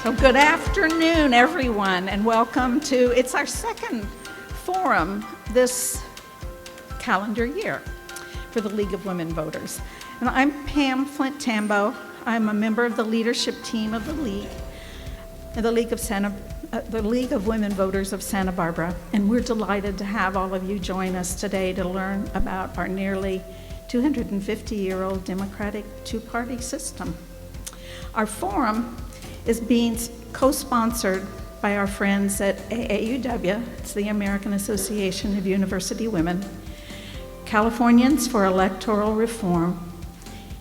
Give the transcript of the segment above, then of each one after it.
Well, good afternoon, everyone, and welcome to, it's our second forum this calendar year for the League of Women Voters. And I'm Pam Flint-Tambo. I'm a member of the leadership team of the League of Women Voters of Santa Barbara, and we're delighted to have all of you join us today to learn about our nearly 250-year-old democratic two-party system. Our forum is being co-sponsored by our friends at AAUW, it's the American Association of University Women, Californians for Electoral Reform,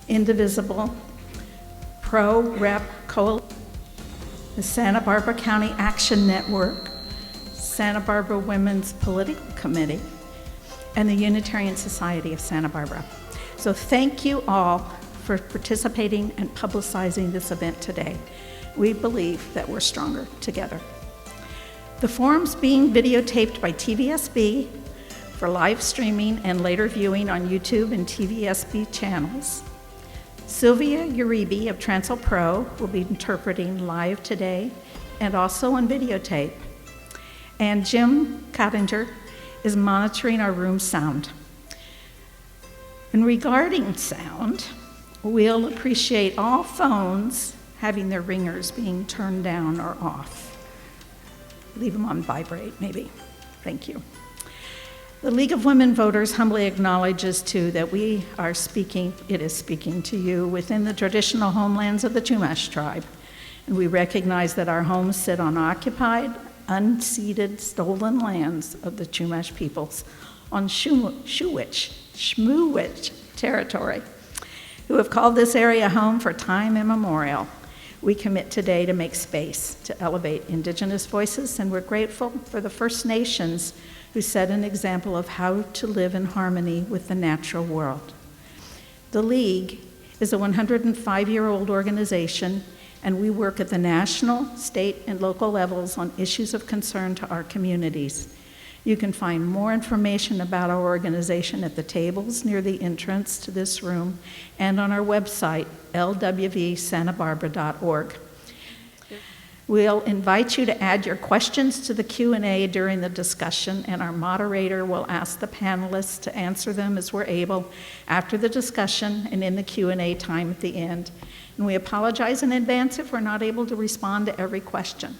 Indivisible, Pro-Rep Coalition, the Santa Barbara County Action Network, Santa Barbara Women's Political Committee, and the Unitarian Society of Santa Barbara. So thank you all for participating and publicizing this event today. We believe that we're stronger together. The forum's being videotaped by TVSB for live streaming and later viewing on YouTube and TVSB channels. Sylvia Uribe of Transel Pro will be interpreting live today and also on videotape. And Jim Cottinger is monitoring our room sound. And regarding sound, we'll appreciate all phones having their ringers being turned down or off. Leave them on vibrate, maybe. Thank you. The League of Women Voters humbly acknowledges, too, that it is speaking to you within the traditional homelands of the Chumash tribe. And we recognize that our homes sit on occupied, unceded, stolen lands of the Chumash peoples on Shmuwich territory, who have called this area home for time immemorial. We commit today to make space to elevate Indigenous voices, and we're grateful for the First Nations who set an example of how to live in harmony with the natural world. The League is a 105-year-old organization, and we work at the national, state, and local levels on issues of concern to our communities. You can find more information about our organization at the tables near the entrance to this room and on our website, lwvsantabarbara.org. We'll invite you to add your questions to the Q&A during the discussion, and our moderator will ask the panelists to answer them as we're able after the discussion and in the Q&A time at the end. And we apologize in advance if we're not able to respond to every question.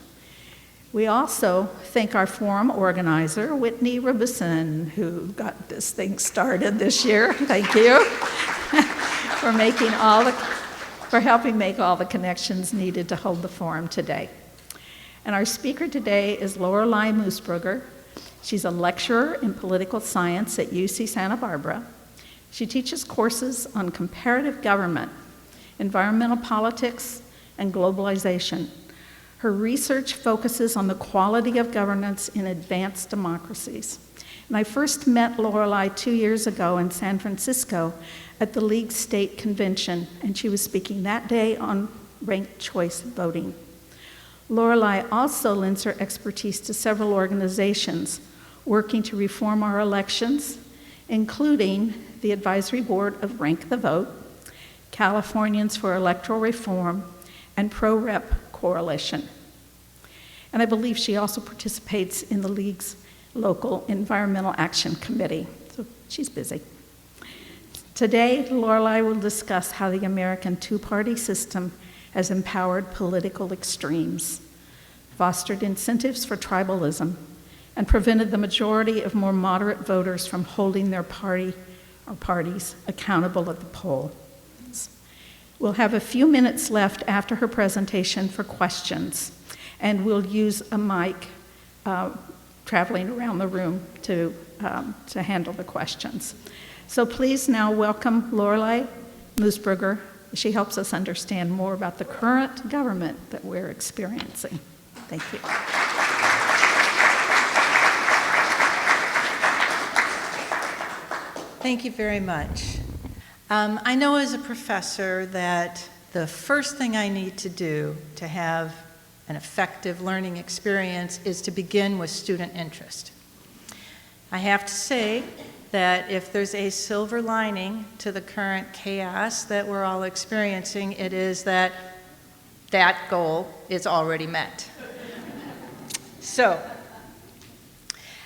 We also thank our forum organizer, Whitney Robeson, who got this thing started this year. Thank you for helping make all the connections needed to hold the forum today. And our speaker today is Lorelei Moosbrugger. She's a lecturer in political science at UC Santa Barbara. She teaches courses on comparative government, environmental politics, and globalization. Her research focuses on the quality of governance in advanced democracies. And I first met Lorelei 2 years ago in San Francisco at the League State Convention, and she was speaking that day on ranked choice voting. Lorelei also lends her expertise to several organizations working to reform our elections, including the Advisory Board of Rank the Vote, Californians for Electoral Reform, and Pro-Rep Coalition. And I believe she also participates in the League's local Environmental Action Committee, so she's busy. Today, Lorelei will discuss how the American two-party system has empowered political extremes, fostered incentives for tribalism, and prevented the majority of more moderate voters from holding their party or parties accountable at the poll. We'll have a few minutes left after her presentation for questions, and we'll use a mic traveling around the room to handle the questions. So please now welcome Lorelei Moosbrugger. She helps us understand more about the current government that we're experiencing. Thank you. Thank you very much. I know as a professor that the first thing I need to do to have an effective learning experience is to begin with student interest. I have to say that if there's a silver lining to the current chaos that we're all experiencing, it is that that goal is already met. So,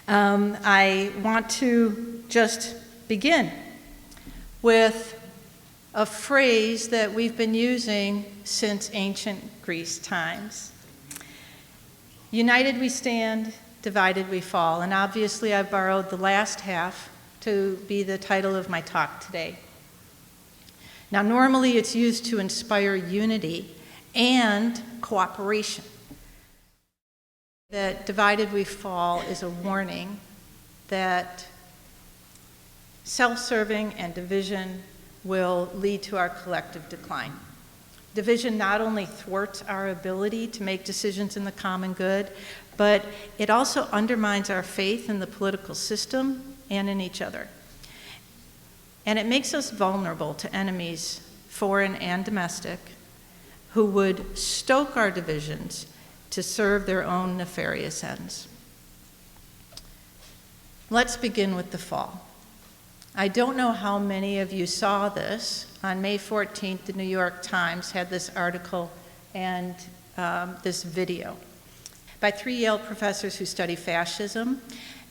I want to just begin with a phrase that we've been using since ancient Greece times. United we stand, divided we fall. And obviously I've borrowed the last half to be the title of my talk today. Now normally it's used to inspire unity and cooperation. That divided we fall is a warning that self-serving and division will lead to our collective decline. Division not only thwarts our ability to make decisions in the common good, but it also undermines our faith in the political system and in each other. And it makes us vulnerable to enemies, foreign and domestic, who would stoke our divisions to serve their own nefarious ends. Let's begin with the fall. I don't know how many of you saw this. On May 14th, the New York Times had this article and this video by 3 Yale professors who study fascism.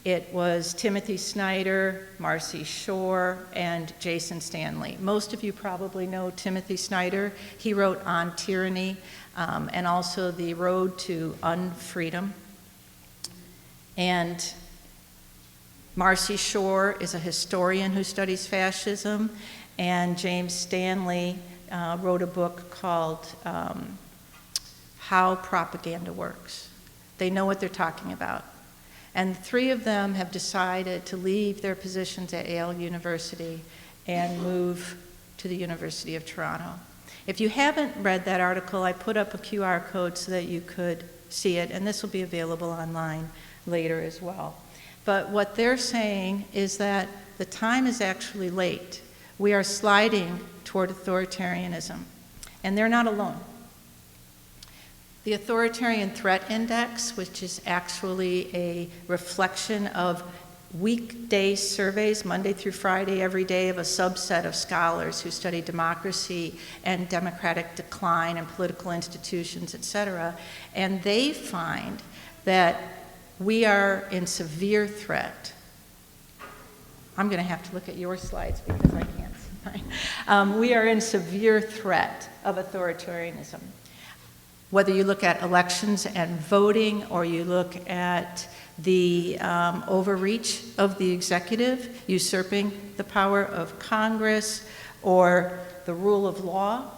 It was Timothy Snyder, Marcy Shore, and Jason Stanley. Most of you probably know Timothy Snyder. He wrote On Tyranny and also The Road to Unfreedom. And Marcy Shore is a historian who studies fascism, and James Stanley wrote a book called How Propaganda Works. They know what they're talking about. And the 3 of them have decided to leave their positions at Yale University and move to the University of Toronto. If you haven't read that article, I put up a QR code so that you could see it, and this will be available online later as well. But what they're saying is that the time is actually late. We are sliding toward authoritarianism, and they're not alone. The Authoritarian Threat Index, which is actually a reflection of weekday surveys, Monday through Friday, every day, of a subset of scholars who study democracy and democratic decline and political institutions, et cetera, and they find that we are in severe threat. I'm going to have to look at your slides because I can't see mine. We are in severe threat of authoritarianism. Whether you look at elections and voting, or you look at the overreach of the executive, usurping the power of Congress, or the rule of law,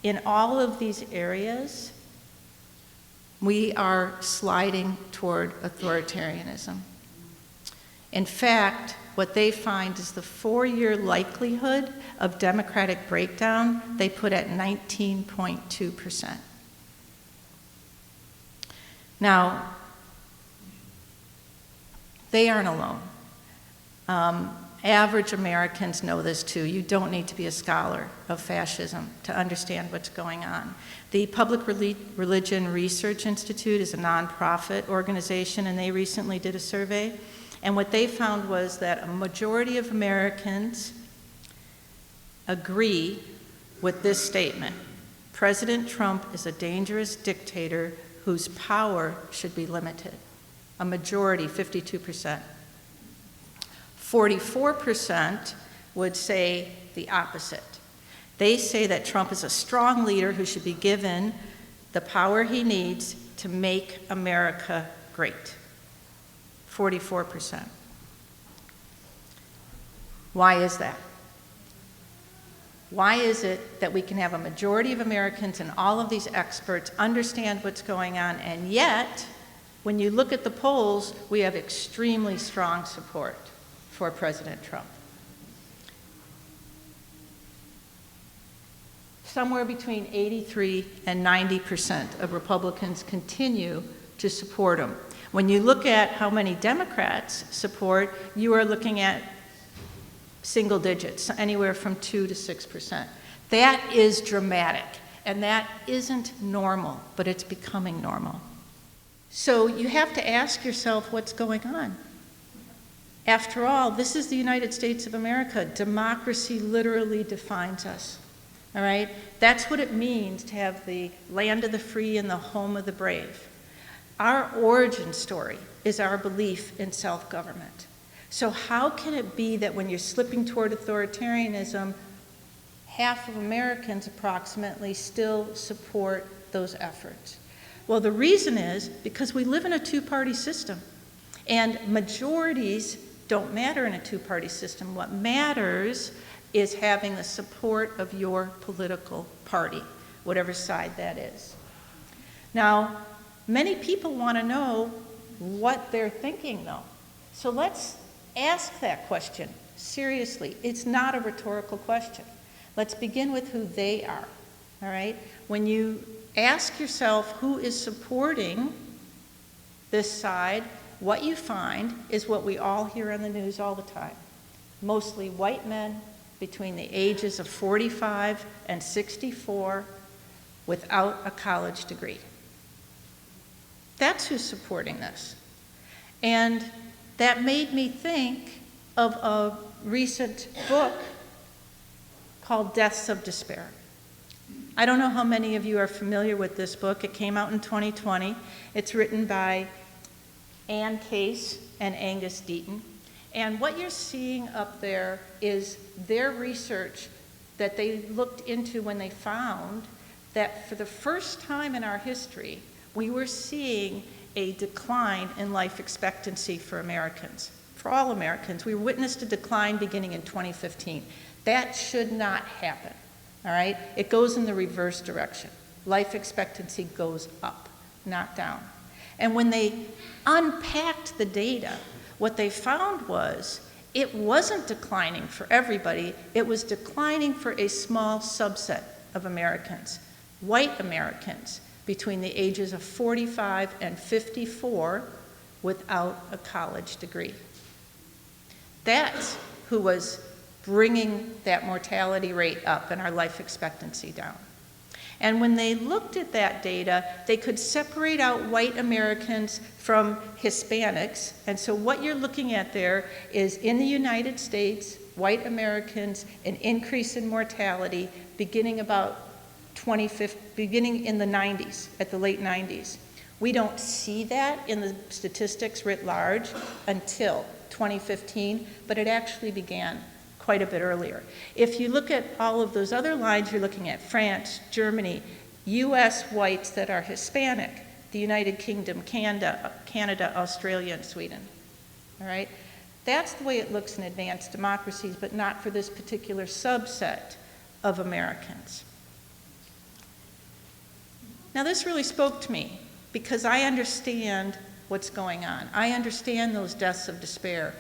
in all of these areas, we are sliding toward authoritarianism. In fact, what they find is the 4-year likelihood of democratic breakdown they put at 19.2%. Now, they aren't alone. Average Americans know this too. You don't need to be a scholar of fascism to understand what's going on. The Public Religion Research Institute is a nonprofit organization, and they recently did a survey. And what they found was that a majority of Americans agree with this statement: President Trump is a dangerous dictator whose power should be limited. A majority, 52%. 44% would say the opposite. They say that Trump is a strong leader who should be given the power he needs to make America great. 44%. Why is that? Why is it that we can have a majority of Americans and all of these experts understand what's going on, and yet, when you look at the polls, we have extremely strong support for President Trump? Somewhere between 83 and 90% of Republicans continue to support him. When you look at how many Democrats support, you are looking at single digits, anywhere from 2 to 6%. That is dramatic, and that isn't normal, but it's becoming normal. So you have to ask yourself what's going on. After all, this is the United States of America. Democracy literally defines us. all right? That's what it means to have the land of the free and the home of the brave. Our origin story is our belief in self-government. So how can it be that when you're slipping toward authoritarianism, half of Americans approximately still support those efforts? Well, the reason is because we live in a two-party system, and majorities don't matter in a two-party system. What matters is having the support of your political party, whatever side that is. Now, many people want to know what they're thinking, though. So let's ask that question seriously. It's not a rhetorical question. Let's begin with who they are, all right? When you ask yourself who is supporting this side, what you find is what we all hear on the news all the time. Mostly white men between the ages of 45 and 64 without a college degree. That's who's supporting this. And that made me think of a recent book called Deaths of Despair. I don't know how many of you are familiar with this book. It came out in 2020. It's written by Anne Case and Angus Deaton. And what you're seeing up there is their research that they looked into when they found that for the first time in our history, we were seeing a decline in life expectancy for Americans. For all Americans, we witnessed a decline beginning in 2015. That should not happen, all right? It goes in the reverse direction. Life expectancy goes up, not down. And when they unpacked the data, what they found was it wasn't declining for everybody, it was declining for a small subset of Americans, white Americans, between the ages of 45 and 54 without a college degree. That's who was bringing that mortality rate up and our life expectancy down. And when they looked at that data, they could separate out white Americans from Hispanics. And so what you're looking at there is in the United States, white Americans, an increase in mortality beginning about beginning in the 90s, at the late 90s. We don't see that in the statistics writ large until 2015, but it actually began quite a bit earlier. If you look at all of those other lines, you're looking at France, Germany, US whites that are Hispanic, the United Kingdom, Canada, Australia, and Sweden. All right? That's the way it looks in advanced democracies, but not for this particular subset of Americans. Now, this really spoke to me because I understand what's going on. I understand those deaths of despair.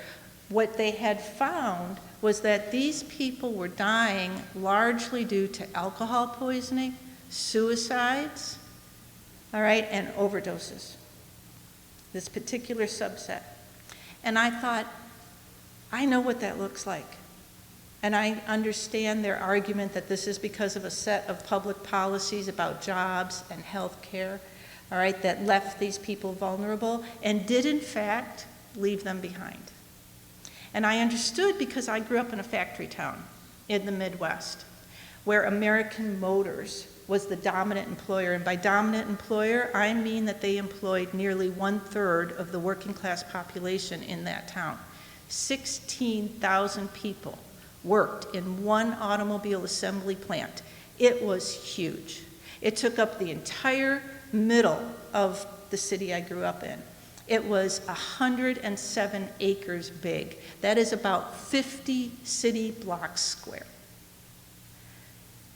What they had found was that these people were dying largely due to alcohol poisoning, suicides, all right, and overdoses, this particular subset. And I thought, I know what that looks like. And I understand their argument that this is because of a set of public policies about jobs and health care, all right, that left these people vulnerable and did, in fact, leave them behind. And I understood because I grew up in a factory town in the Midwest where American Motors was the dominant employer. And by dominant employer, I mean that they employed nearly 1/3 of the working class population in that town. 16,000 people worked in one automobile assembly plant. It was huge. It took up the entire middle of the city I grew up in. It was 107 acres big. That is about 50 city blocks square.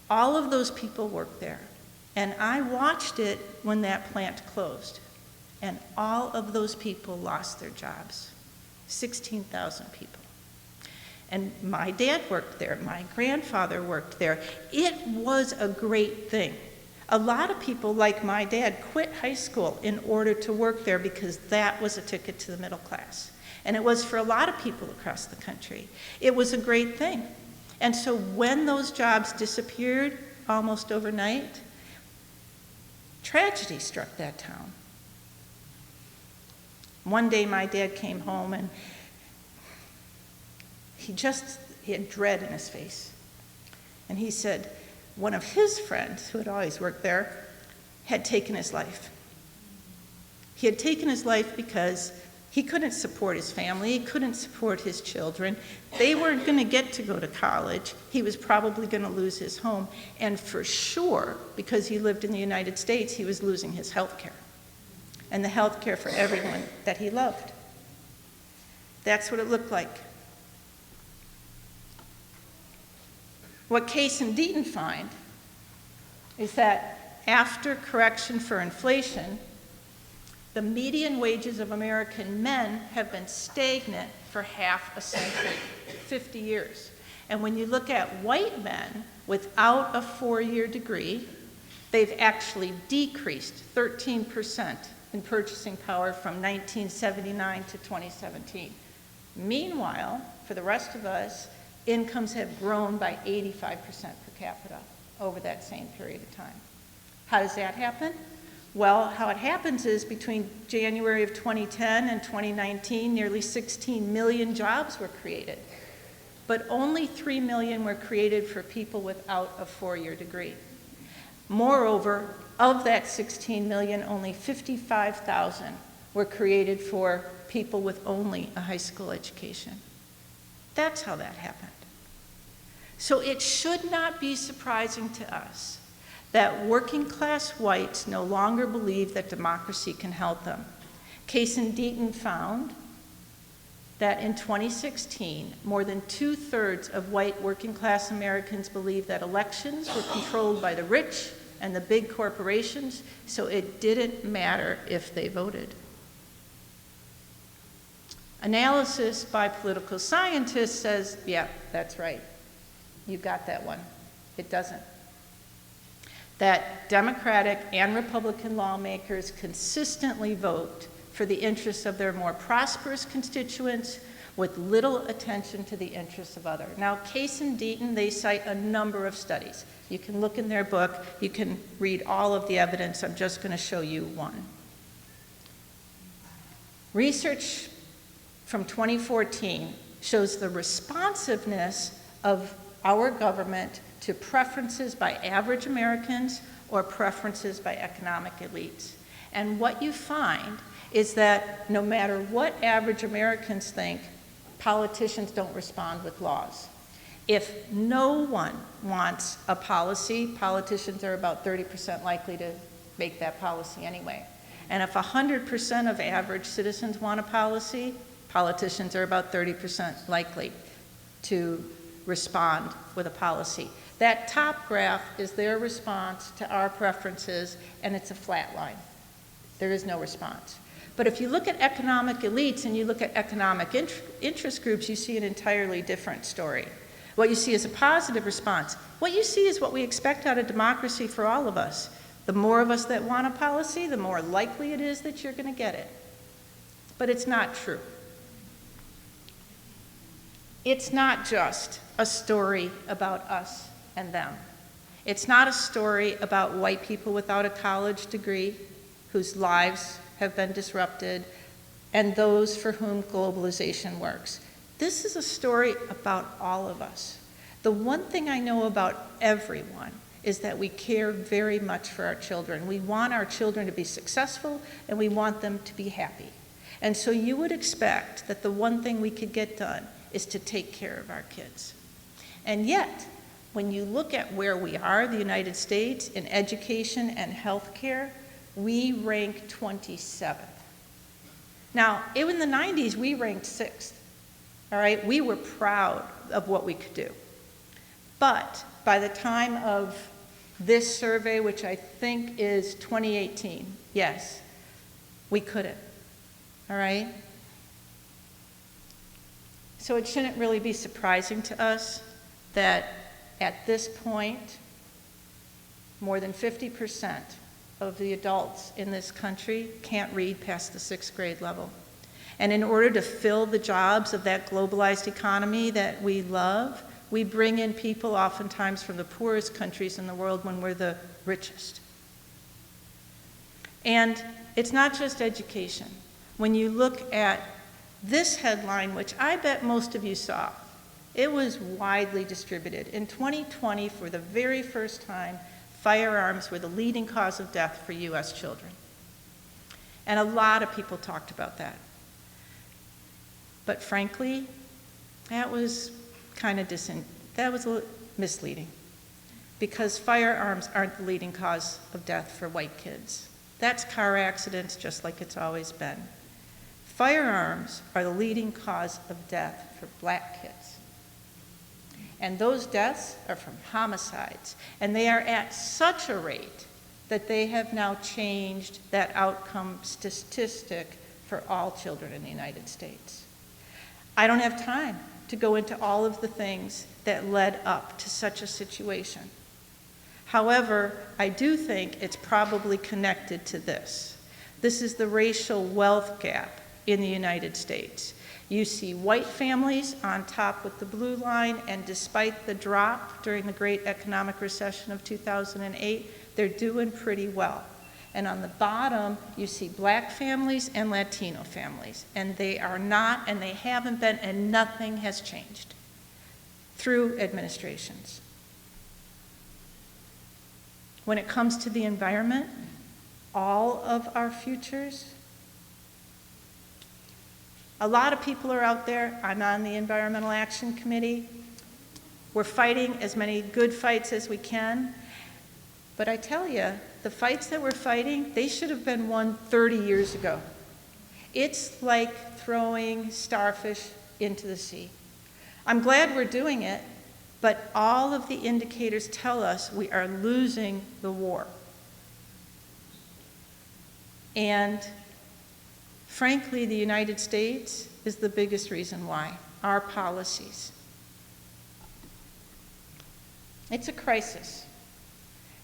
All of those people worked there. And I watched it when that plant closed. And all of those people lost their jobs. 16,000 people. And my dad worked there. My grandfather worked there. It was a great thing. A lot of people, like my dad, quit high school in order to work there because that was a ticket to the middle class. And it was for a lot of people across the country. It was a great thing. And so when those jobs disappeared almost overnight, tragedy struck that town. One day my dad came home and he had dread in his face. And he said, one of his friends, who had always worked there, had taken his life. He had taken his life because he couldn't support his family, he couldn't support his children. They weren't going to get to go to college. He was probably going to lose his home. And for sure, because he lived in the United States, he was losing his health care. And the health care for everyone that he loved. That's what it looked like. What Case and Deaton find is that after correction for inflation, the median wages of American men have been stagnant for half a century, 50 years. And when you look at white men without a 4-year degree, they've actually decreased 13% in purchasing power from 1979 to 2017. Meanwhile, for the rest of us, incomes have grown by 85% per capita over that same period of time. How does that happen? Well, how it happens is between January of 2010 and 2019, nearly 16 million jobs were created, but only 3 million were created for people without a 4-year degree. Moreover, of that 16 million, only 55,000 were created for people with only a high school education. That's how that happened. So it should not be surprising to us that working class whites no longer believe that democracy can help them. Case and Deaton found that in 2016, more than 2/3 of white working class Americans believed that elections were controlled by the rich and the big corporations, so it didn't matter if they voted. Analysis by political scientists says, yeah, that's right. You got that one. It doesn't. That Democratic and Republican lawmakers consistently vote for the interests of their more prosperous constituents with little attention to the interests of others. Now, Case and Deaton, they cite a number of studies. You can look in their book. You can read all of the evidence. I'm just going to show you one. Research from 2014 shows the responsiveness of our government to preferences by average Americans or preferences by economic elites. And what you find is that no matter what average Americans think, politicians don't respond with laws. If no one wants a policy, politicians are about 30% likely to make that policy anyway. And if 100% of average citizens want a policy, politicians are about 30% likely to respond with a policy. That top graph is their response to our preferences, and it's a flat line. There is no response. But if you look at economic elites and you look at economic interest groups, you see an entirely different story. What you see is a positive response. What you see is what we expect out of democracy for all of us. The more of us that want a policy, the more likely it is that you're going to get it. But it's not true. It's not just a story about us and them. It's not a story about white people without a college degree whose lives have been disrupted and those for whom globalization works. This is a story about all of us. The one thing I know about everyone is that we care very much for our children. We want our children to be successful and we want them to be happy. And so you would expect that the one thing we could get done is to take care of our kids. And yet, when you look at where we are, the United States, in education and healthcare, we rank 27th. Now, in the 90s, we ranked 6th. All right, we were proud of what we could do. But by the time of this survey, which I think is 2018, yes, we couldn't. All right? So it shouldn't really be surprising to us that at this point, more than 50% of the adults in this country can't read past the 6th grade level. And in order to fill the jobs of that globalized economy that we love, we bring in people oftentimes from the poorest countries in the world when we're the richest. And it's not just education. When you look at this headline, which I bet most of you saw, it was widely distributed. In 2020, for the very first time, firearms were the leading cause of death for U.S. children. And a lot of people talked about that. But frankly, that was misleading, because firearms aren't the leading cause of death for white kids. That's car accidents, just like it's always been. Firearms are the leading cause of death for black kids. And those deaths are from homicides. And they are at such a rate that they have now changed that outcome statistic for all children in the United States. I don't have time to go into all of the things that led up to such a situation. However, I do think it's probably connected to this. This is the racial wealth gap in the United States. You see white families on top with the blue line, and despite the drop during the Great Economic Recession of 2008, they're doing pretty well. And on the bottom, you see black families and Latino families, and they are not, and they haven't been, and nothing has changed through administrations. When it comes to the environment, all of our futures, a lot of people are out there. I'm on the Environmental Action Committee. We're fighting as many good fights as we can. But I tell you, the fights that we're fighting, they should have been won 30 years ago. It's like throwing starfish into the sea. I'm glad we're doing it, but all of the indicators tell us we are losing the war. And frankly, the United States is the biggest reason why. Our policies. It's a crisis.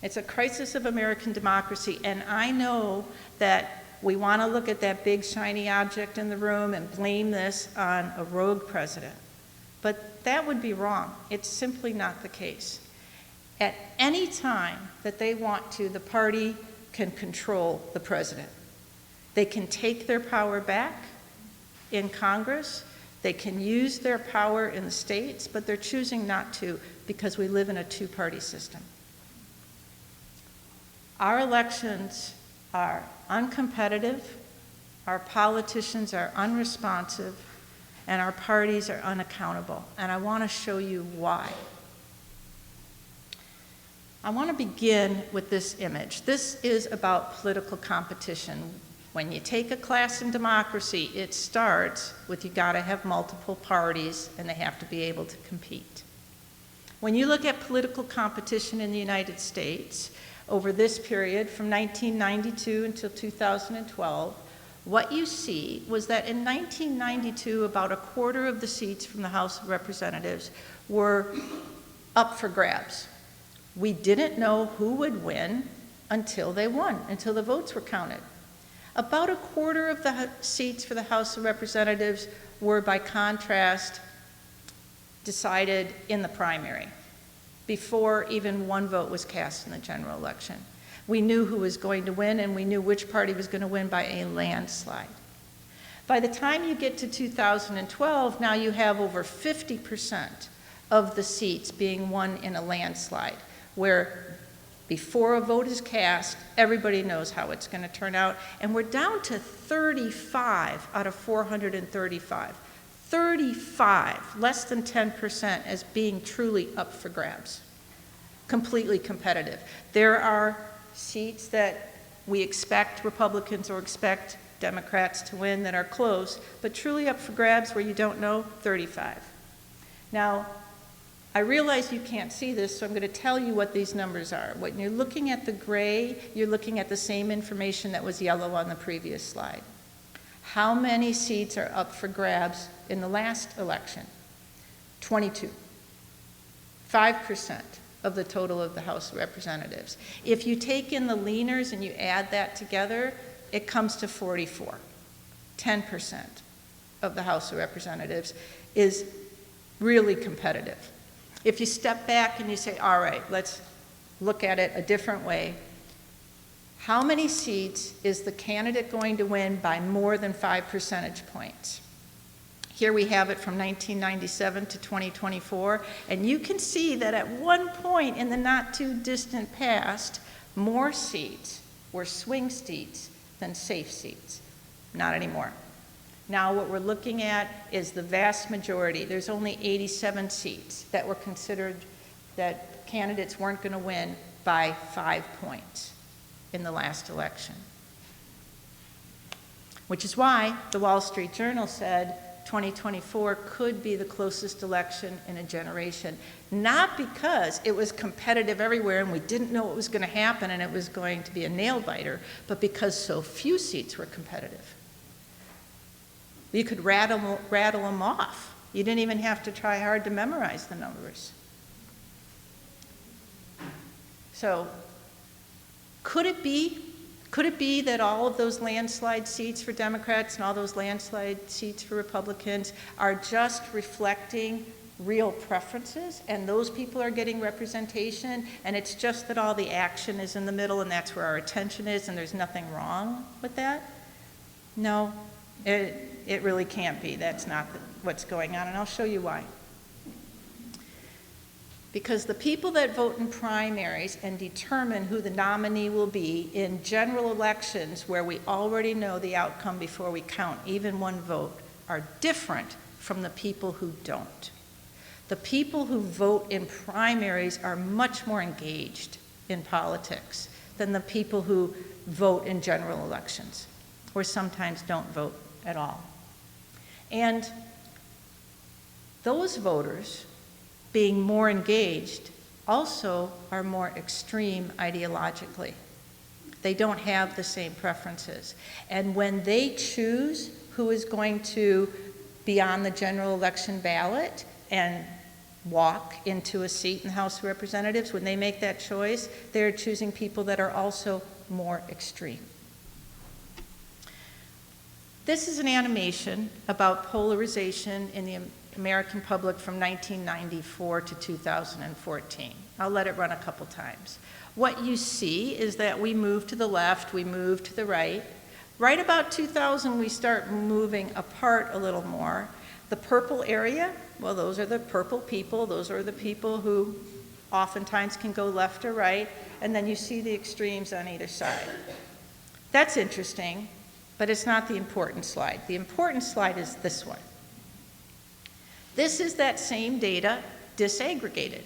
It's a crisis of American democracy, and I know that we want to look at that big shiny object in the room and blame this on a rogue president. But that would be wrong. It's simply not the case. At any time that they want to, the party can control the president. They can take their power back in Congress. They can use their power in the states, but they're choosing not to because we live in a two-party system. Our elections are uncompetitive, our politicians are unresponsive, and our parties are unaccountable. And I want to show you why. I want to begin with this image. This is about political competition. When you take a class in democracy, it starts with you got to have multiple parties and they have to be able to compete. When you look at political competition in the United States, over this period from 1992 until 2012, what you see was that in 1992, about a quarter of the seats from the House of Representatives were up for grabs. We didn't know who would win until they won, until the votes were counted. About a quarter of the seats for the House of Representatives were, by contrast, decided in the primary, before even one vote was cast in the general election. We knew who was going to win, and we knew which party was going to win by a landslide. By the time you get to 2012, now you have over 50% of the seats being won in a landslide, where before a vote is cast, everybody knows how it's going to turn out, and we're down to 35 out of 435. 35, less than 10%, as being truly up for grabs, completely competitive. There are seats that we expect Republicans or expect Democrats to win that are close, but truly up for grabs where you don't know, 35. Now, I realize you can't see this, so I'm going to tell you what these numbers are. When you're looking at the gray, you're looking at the same information that was yellow on the previous slide. How many seats are up for grabs in the last election? 22. 5% of the total of the House of Representatives. If you take in the leaners and you add that together, it comes to 44. 10% of the House of Representatives is really competitive. If you step back and you say, all right, let's look at it a different way. How many seats is the candidate going to win by more than 5 percentage points? Here we have it from 1997 to 2024, and you can see that at one point in the not too distant past, more seats were swing seats than safe seats. Not anymore. Now what we're looking at is the vast majority. There's only 87 seats that were considered that candidates weren't going to win by 5 points in the last election. Which is why the Wall Street Journal said 2024 could be the closest election in a generation. Not because it was competitive everywhere and we didn't know what was going to happen and it was going to be a nail-biter, but because so few seats were competitive. You could rattle them off. You didn't even have to try hard to memorize the numbers. So, could it be that all of those landslide seats for Democrats and all those landslide seats for Republicans are just reflecting real preferences, and those people are getting representation, and it's just that all the action is in the middle and that's where our attention is, and there's nothing wrong with that? No, it really can't be. That's not what's going on, and I'll show you why. Because the people that vote in primaries and determine who the nominee will be in general elections where we already know the outcome before we count even one vote are different from the people who don't. The people who vote in primaries are much more engaged in politics than the people who vote in general elections, or sometimes don't vote at all. And those voters, being more engaged, also are more extreme ideologically. They don't have the same preferences. And when they choose who is going to be on the general election ballot and walk into a seat in the House of Representatives, when they make that choice, they're choosing people that are also more extreme. This is an animation about polarization in the American public from 1994 to 2014. I'll let it run a couple times. What you see is that we move to the left, we move to the right. Right about 2000, we start moving apart a little more. The purple area, well, those are the purple people. Those are the people who oftentimes can go left or right. And then you see the extremes on either side. That's interesting, but it's not the important slide. The important slide is this one. This is that same data disaggregated.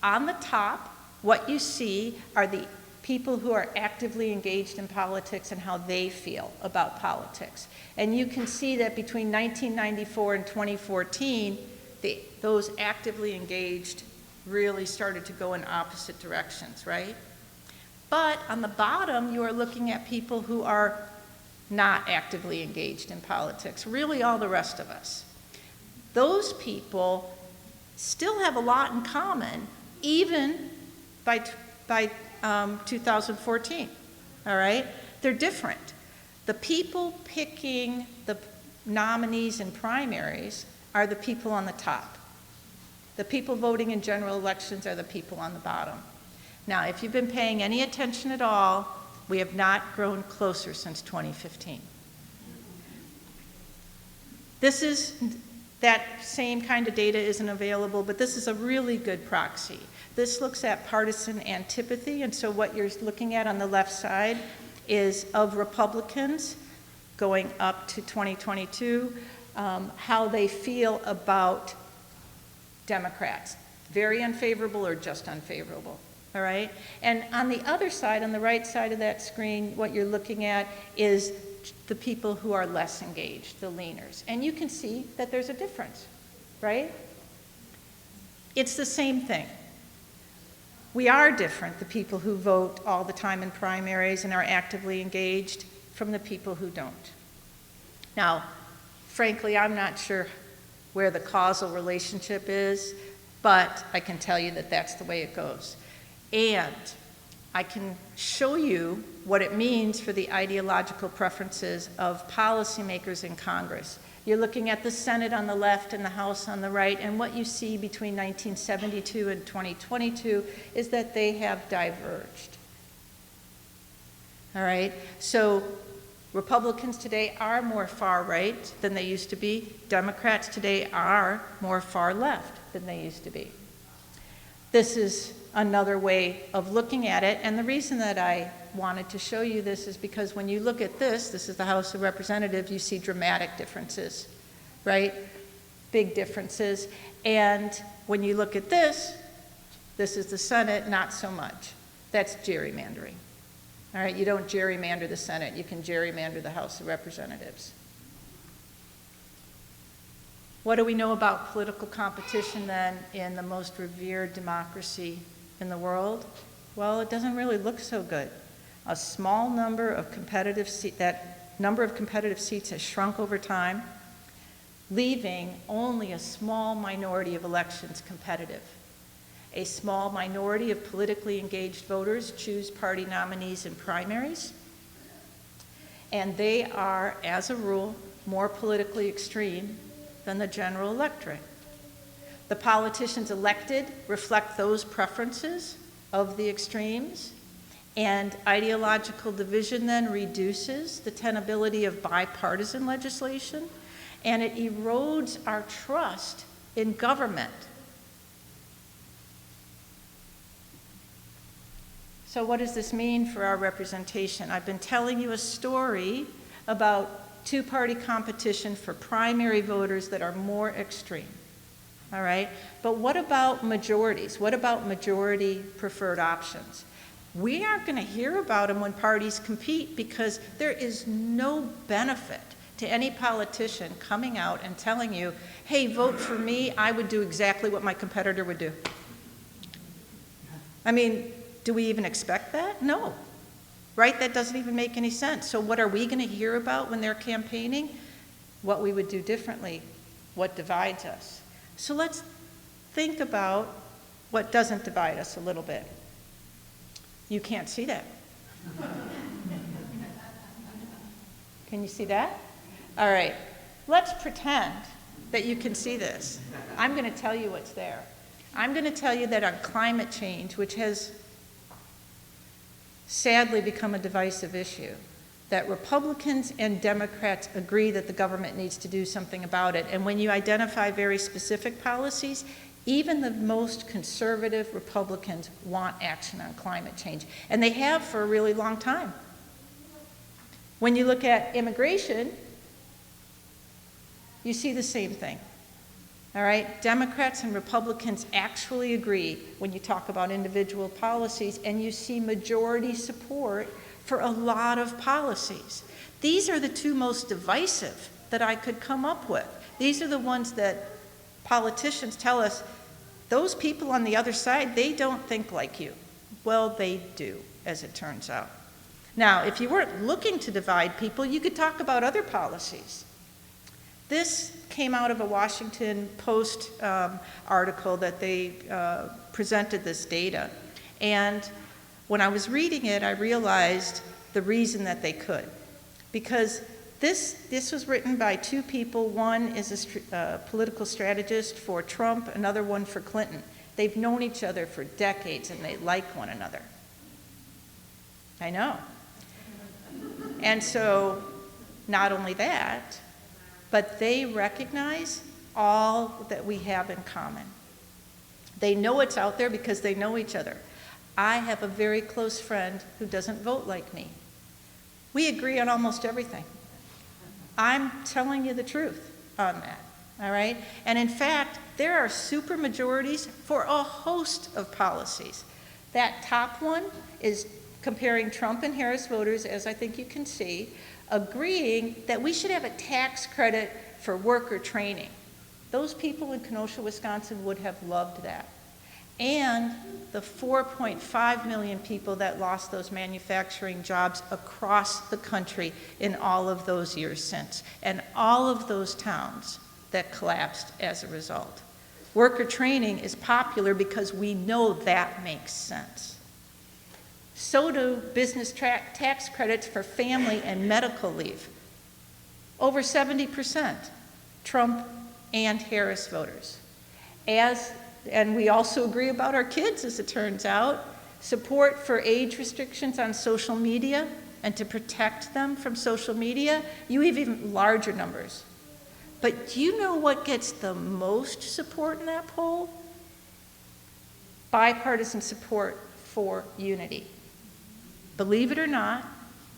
On the top, what you see are the people who are actively engaged in politics and how they feel about politics. And you can see that between 1994 and 2014, those actively engaged really started to go in opposite directions, right? But on the bottom, you are looking at people who are not actively engaged in politics, really all the rest of us. Those people still have a lot in common, even by 2014, all right? They're different. The people picking the nominees in primaries are the people on the top. The people voting in general elections are the people on the bottom. Now, if you've been paying any attention at all, we have not grown closer since 2015. That same kind of data isn't available, but this is a really good proxy. This looks at partisan antipathy, and so what you're looking at on the left side is of Republicans going up to 2022, how they feel about Democrats, very unfavorable or just unfavorable, all right? And on the other side, on the right side of that screen, what you're looking at is the people who are less engaged, the leaners. And you can see that there's a difference, right? It's the same thing. We are different, the people who vote all the time in primaries and are actively engaged, from the people who don't. Now, frankly, I'm not sure where the causal relationship is, but I can tell you that that's the way it goes. And I can show you what it means for the ideological preferences of policymakers in Congress. You're looking at the Senate on the left and the House on the right, and what you see between 1972 and 2022 is that they have diverged. All right? So Republicans today are more far right than they used to be. Democrats today are more far left than they used to be. This is another way of looking at it, and the reason that I wanted to show you this is because when you look at this is the House of Representatives, you see dramatic differences, right? Big differences. And when you look at this is the Senate, not so much. That's gerrymandering. All right, you don't gerrymander the Senate, you can gerrymander the House of Representatives. What do we know about political competition then in the most revered democracy in the world? Well, it doesn't really look so good. A small number of competitive seats, that number of competitive seats has shrunk over time, leaving only a small minority of elections competitive. A small minority of politically engaged voters choose party nominees in primaries, and they are, as a rule, more politically extreme than the general electorate. The politicians elected reflect those preferences of the extremes, and ideological division then reduces the tenability of bipartisan legislation, and it erodes our trust in government. So what does this mean for our representation? I've been telling you a story about two-party competition for primary voters that are more extreme, all right? But what about majorities? What about majority preferred options? We aren't going to hear about them when parties compete because there is no benefit to any politician coming out and telling you, hey, vote for me, I would do exactly what my competitor would do. I mean, do we even expect that? No, right? That doesn't even make any sense. So what are we going to hear about when they're campaigning? What we would do differently, what divides us. So let's think about what doesn't divide us a little bit. You can't see that. Can you see that? All right, let's pretend that you can see this. I'm going to tell you what's there. I'm going to tell you that on climate change, which has sadly become a divisive issue, that Republicans and Democrats agree that the government needs to do something about it. And when you identify very specific policies, even the most conservative Republicans want action on climate change. And they have for a really long time. When you look at immigration, you see the same thing. All right, Democrats and Republicans actually agree when you talk about individual policies, and you see majority support for a lot of policies. These are the two most divisive that I could come up with. These are the ones that politicians tell us, those people on the other side, they don't think like you. Well, they do, as it turns out. Now, if you weren't looking to divide people, you could talk about other policies. This came out of a Washington Post article that they presented this data. And when I was reading it, I realized the reason that they could. Because this was written by two people. One is a political strategist for Trump, another one for Clinton. They've known each other for decades, and they like one another. I know. And so, not only that, but they recognize all that we have in common. They know it's out there because they know each other. I have a very close friend who doesn't vote like me. We agree on almost everything. I'm telling you the truth on that, all right? And in fact, there are supermajorities for a host of policies. That top one is comparing Trump and Harris voters, as I think you can see, agreeing that we should have a tax credit for worker training. Those people in Kenosha, Wisconsin would have loved that. And the 4.5 million people that lost those manufacturing jobs across the country in all of those years since, and all of those towns that collapsed as a result. Worker training is popular because we know that makes sense. So do business tax credits for family and medical leave. Over 70%, Trump and Harris voters. And we also agree about our kids, as it turns out. Support for age restrictions on social media and to protect them from social media, you have even larger numbers. But do you know what gets the most support in that poll? Bipartisan support for unity. Believe it or not,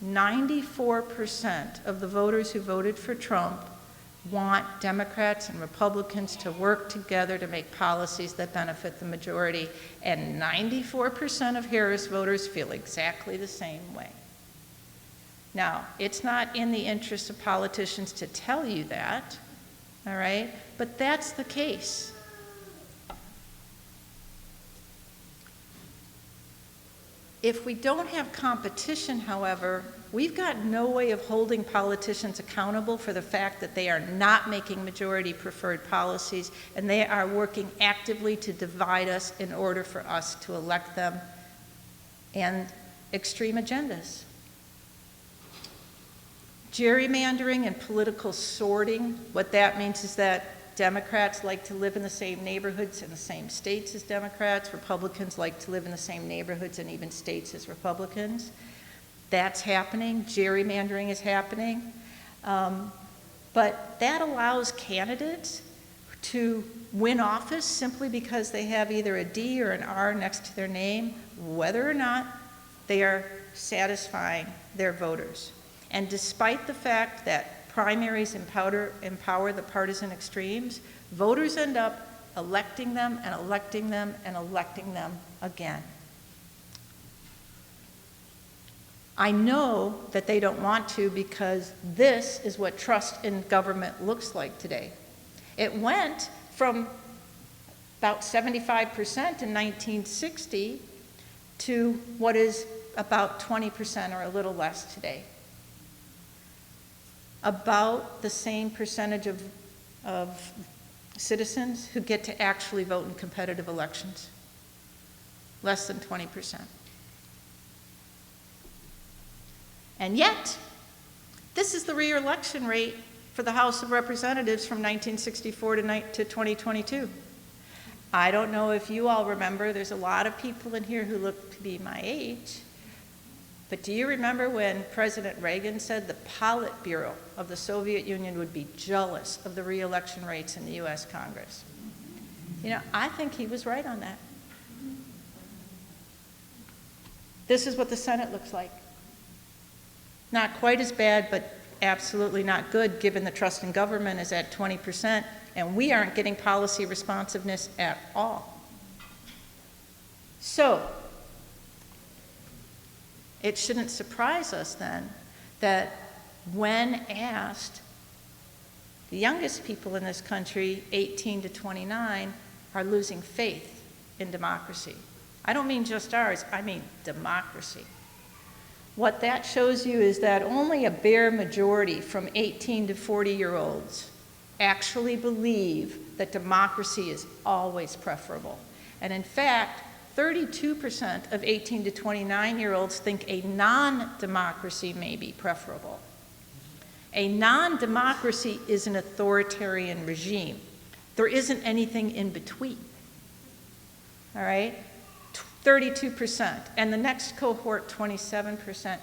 94% of the voters who voted for Trump want Democrats and Republicans to work together to make policies that benefit the majority, and 94% of Harris voters feel exactly the same way. Now, it's not in the interest of politicians to tell you that, all right? But that's the case. If we don't have competition, however, we've got no way of holding politicians accountable for the fact that they are not making majority preferred policies and they are working actively to divide us in order for us to elect them and extreme agendas. Gerrymandering and political sorting, what that means is that Democrats like to live in the same neighborhoods in the same states as Democrats. Republicans like to live in the same neighborhoods and even states as Republicans. That's happening. Gerrymandering is happening. But that allows candidates to win office simply because they have either a D or an R next to their name, whether or not they are satisfying their voters. And despite the fact that primaries empower the partisan extremes, voters end up electing them and electing them and electing them again. I know that they don't want to because this is what trust in government looks like today. It went from about 75% in 1960 to what is about 20% or a little less today. About the same percentage of citizens who get to actually vote in competitive elections. Less than 20%. And yet, this is the re-election rate for the House of Representatives from 1964 to 2022. I don't know if you all remember, there's a lot of people in here who look to be my age. But do you remember when President Reagan said the Politburo of the Soviet Union would be jealous of the re-election rates in the US Congress? You know, I think he was right on that. This is what the Senate looks like. Not quite as bad, but absolutely not good, given the trust in government is at 20%, and we aren't getting policy responsiveness at all. So, it shouldn't surprise us then that when asked, the youngest people in this country, 18 to 29, are losing faith in democracy. I don't mean just ours, I mean democracy. What that shows you is that only a bare majority from 18 to 40-year-olds actually believe that democracy is always preferable. And in fact, 32% of 18 to 29-year-olds think a non-democracy may be preferable. A non-democracy is an authoritarian regime. There isn't anything in between. All right? 32%. And the next cohort, 27%.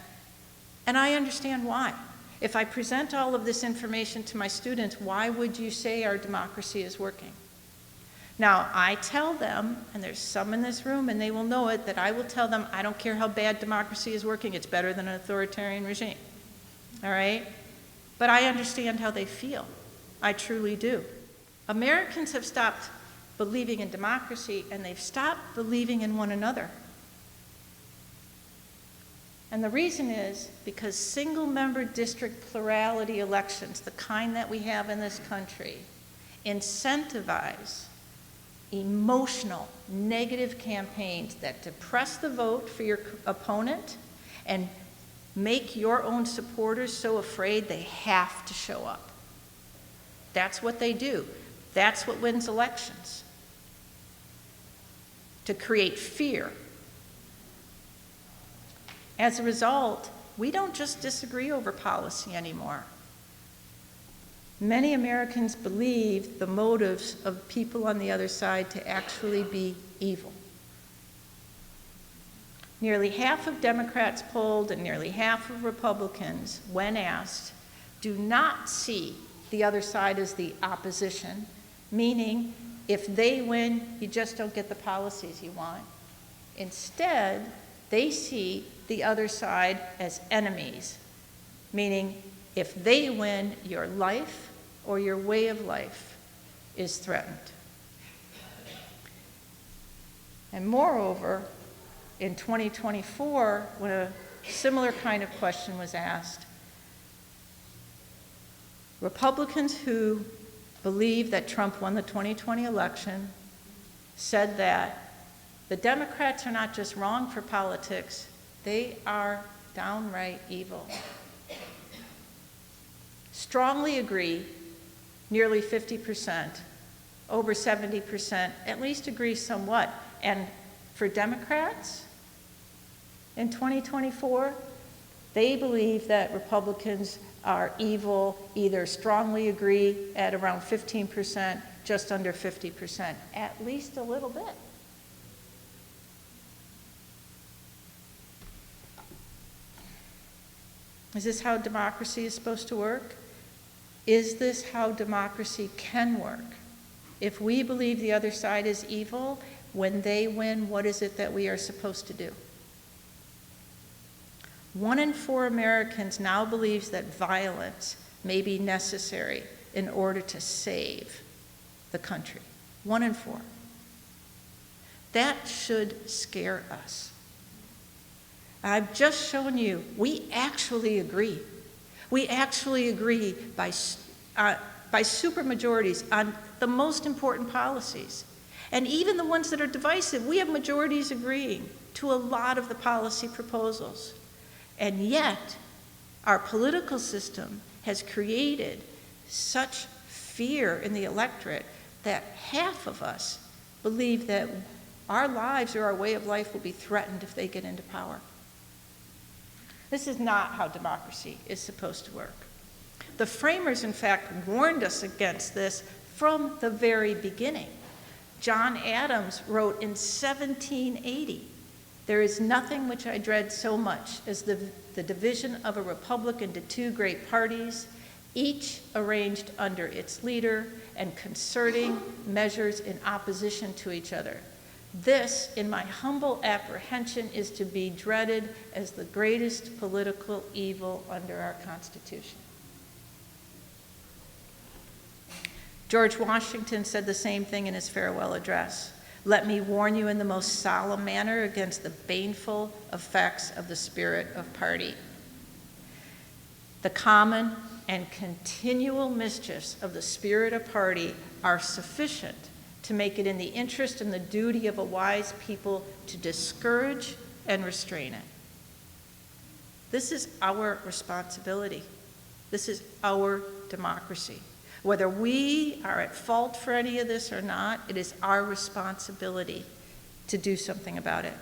And I understand why. If I present all of this information to my students, why would you say our democracy is working? Now, I tell them, and there's some in this room, and they will know it, that I will tell them, I don't care how bad democracy is working, it's better than an authoritarian regime. All right? But I understand how they feel. I truly do. Americans have stopped believing in democracy, and they've stopped believing in one another. And the reason is because single-member district plurality elections, the kind that we have in this country, incentivize emotional, negative campaigns that depress the vote for your opponent and make your own supporters so afraid they have to show up. That's what they do. That's what wins elections. To create fear. As a result, we don't just disagree over policy anymore. Many Americans believe the motives of people on the other side to actually be evil. Nearly half of Democrats polled and nearly half of Republicans, when asked, do not see the other side as the opposition, meaning if they win, you just don't get the policies you want. Instead, they see the other side as enemies, meaning if they win, your life or your way of life is threatened. And moreover, in 2024, when a similar kind of question was asked, Republicans who believe that Trump won the 2020 election said that the Democrats are not just wrong for politics, they are downright evil. Strongly agree, nearly 50%, over 70%, at least agree somewhat. And for Democrats, in 2024, they believe that Republicans are evil, either strongly agree at around 15%, just under 50%, at least a little bit. Is this how democracy is supposed to work? Is this how democracy can work? If we believe the other side is evil, when they win, what is it that we are supposed to do? 1 in 4 Americans now believes that violence may be necessary in order to save the country. 1 in 4. That should scare us. I've just shown you, we actually agree. We actually agree by supermajorities on the most important policies. And even the ones that are divisive, we have majorities agreeing to a lot of the policy proposals. And yet, our political system has created such fear in the electorate that half of us believe that our lives or our way of life will be threatened if they get into power. This is not how democracy is supposed to work. The framers, in fact, warned us against this from the very beginning. John Adams wrote in 1780, "There is nothing which I dread so much as the division of a republic into 2 great parties, each arranged under its leader and concerting measures in opposition to each other. This, in my humble apprehension, is to be dreaded as the greatest political evil under our Constitution." George Washington said the same thing in his farewell address. "Let me warn you in the most solemn manner against the baneful effects of the spirit of party. The common and continual mischiefs of the spirit of party are sufficient to make it in the interest and the duty of a wise people to discourage and restrain it." This is our responsibility. This is our democracy. Whether we are at fault for any of this or not, it is our responsibility to do something about it.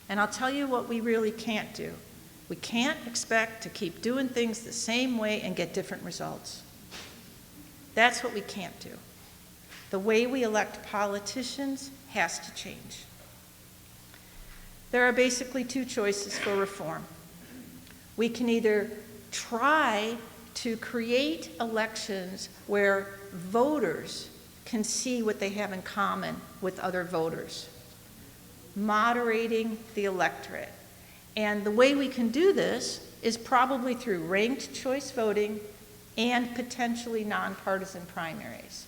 And I'll tell you what we really can't do. We can't expect to keep doing things the same way and get different results. That's what we can't do. The way we elect politicians has to change. There are basically 2 choices for reform. We can either try to create elections where voters can see what they have in common with other voters, moderating the electorate. And the way we can do this is probably through ranked choice voting and potentially nonpartisan primaries.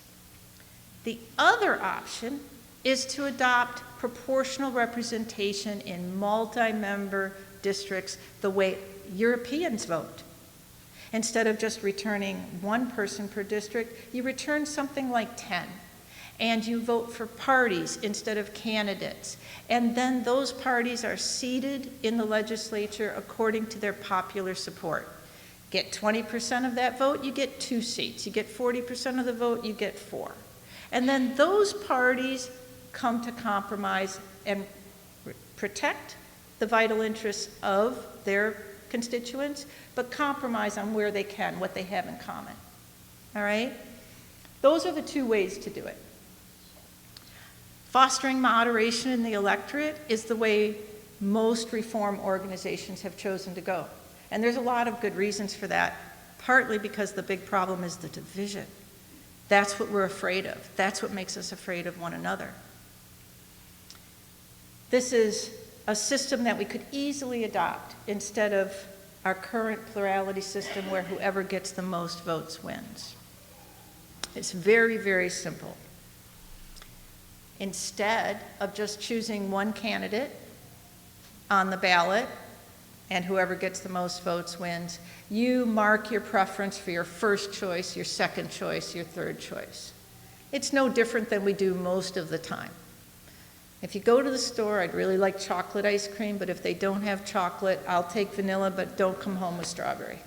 The other option is to adopt proportional representation in multi-member districts the way Europeans vote. Instead of just returning 1 person per district, you return something like 10. And you vote for parties instead of candidates. And then those parties are seated in the legislature according to their popular support. Get 20% of that vote, you get 2 seats. You get 40% of the vote, you get 4. And then those parties come to compromise and protect the vital interests of their constituents, but compromise on where they can, what they have in common. All right? Those are the 2 ways to do it. Fostering moderation in the electorate is the way most reform organizations have chosen to go. And there's a lot of good reasons for that, partly because the big problem is the division. That's what we're afraid of. That's what makes us afraid of one another. This is a system that we could easily adopt instead of our current plurality system where whoever gets the most votes wins. It's very, very simple. Instead of just choosing one candidate on the ballot and whoever gets the most votes wins, you mark your preference for your first choice, your second choice, your third choice. It's no different than we do most of the time. If you go to the store, I'd really like chocolate ice cream, but if they don't have chocolate, I'll take vanilla, but don't come home with strawberry.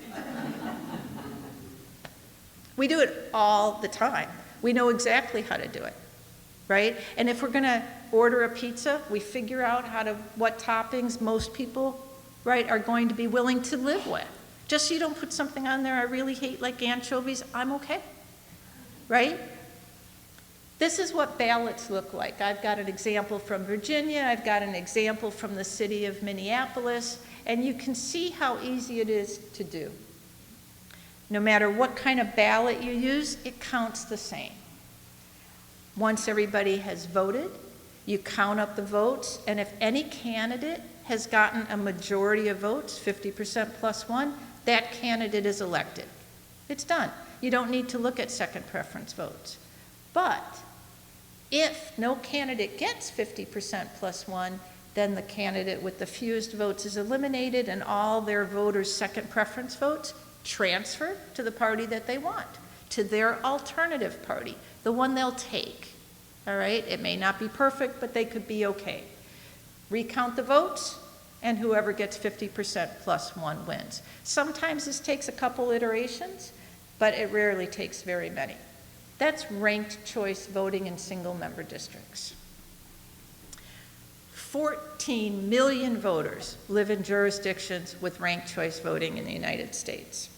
We do it all the time. We know exactly how to do it, right? And if we're going to order a pizza, we figure out what toppings most people, right, are going to be willing to live with. Just so you don't put something on there I really hate, like anchovies, I'm okay, right? This is what ballots look like. I've got an example from Virginia, I've got an example from the city of Minneapolis, and you can see how easy it is to do. No matter what kind of ballot you use, it counts the same. Once everybody has voted, you count up the votes, and if any candidate has gotten a majority of votes, 50% plus one, that candidate is elected. It's done. You don't need to look at second preference votes. But if no candidate gets 50% plus one, then the candidate with the fewest votes is eliminated and all their voters' second preference votes transfer to the party that they want, to their alternative party, the one they'll take. All right? It may not be perfect, but they could be okay. Recount the votes, and whoever gets 50% plus one wins. Sometimes this takes a couple iterations, but it rarely takes very many. That's ranked choice voting in single-member districts. 14 million voters live in jurisdictions with ranked choice voting in the United States.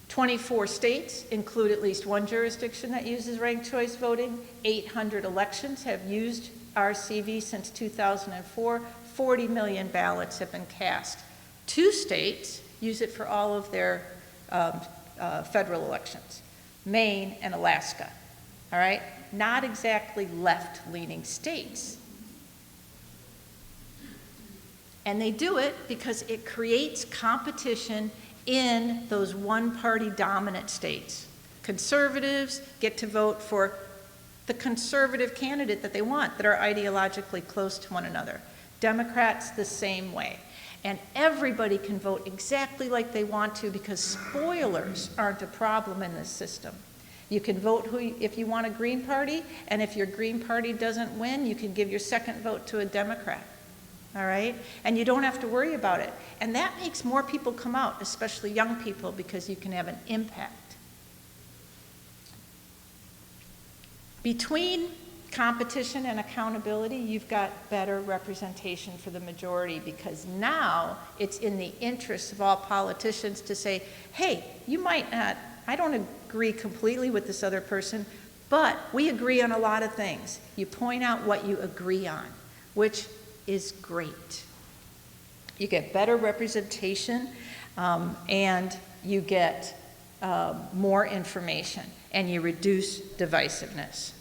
24 states include at least one jurisdiction that uses ranked choice voting. 800 elections have used RCV since 2004. 40 million ballots have been cast. 2 states use it for all of their federal elections, Maine and Alaska. All right? Not exactly left-leaning states. And they do it because it creates competition in those one-party dominant states. Conservatives get to vote for the conservative candidate that they want, that are ideologically close to one another. Democrats the same way. And everybody can vote exactly like they want to because spoilers aren't a problem in this system. You can vote if you want a Green Party, and if your Green Party doesn't win, you can give your second vote to a Democrat. All right? And you don't have to worry about it. And that makes more people come out, especially young people, because you can have an impact. Between competition and accountability, you've got better representation for the majority, because now it's in the interest of all politicians to say, hey, you might not, I don't agree completely with this other person, but we agree on a lot of things. You point out what you agree on, which is great. You get better representation, and you get more information, and you reduce divisiveness.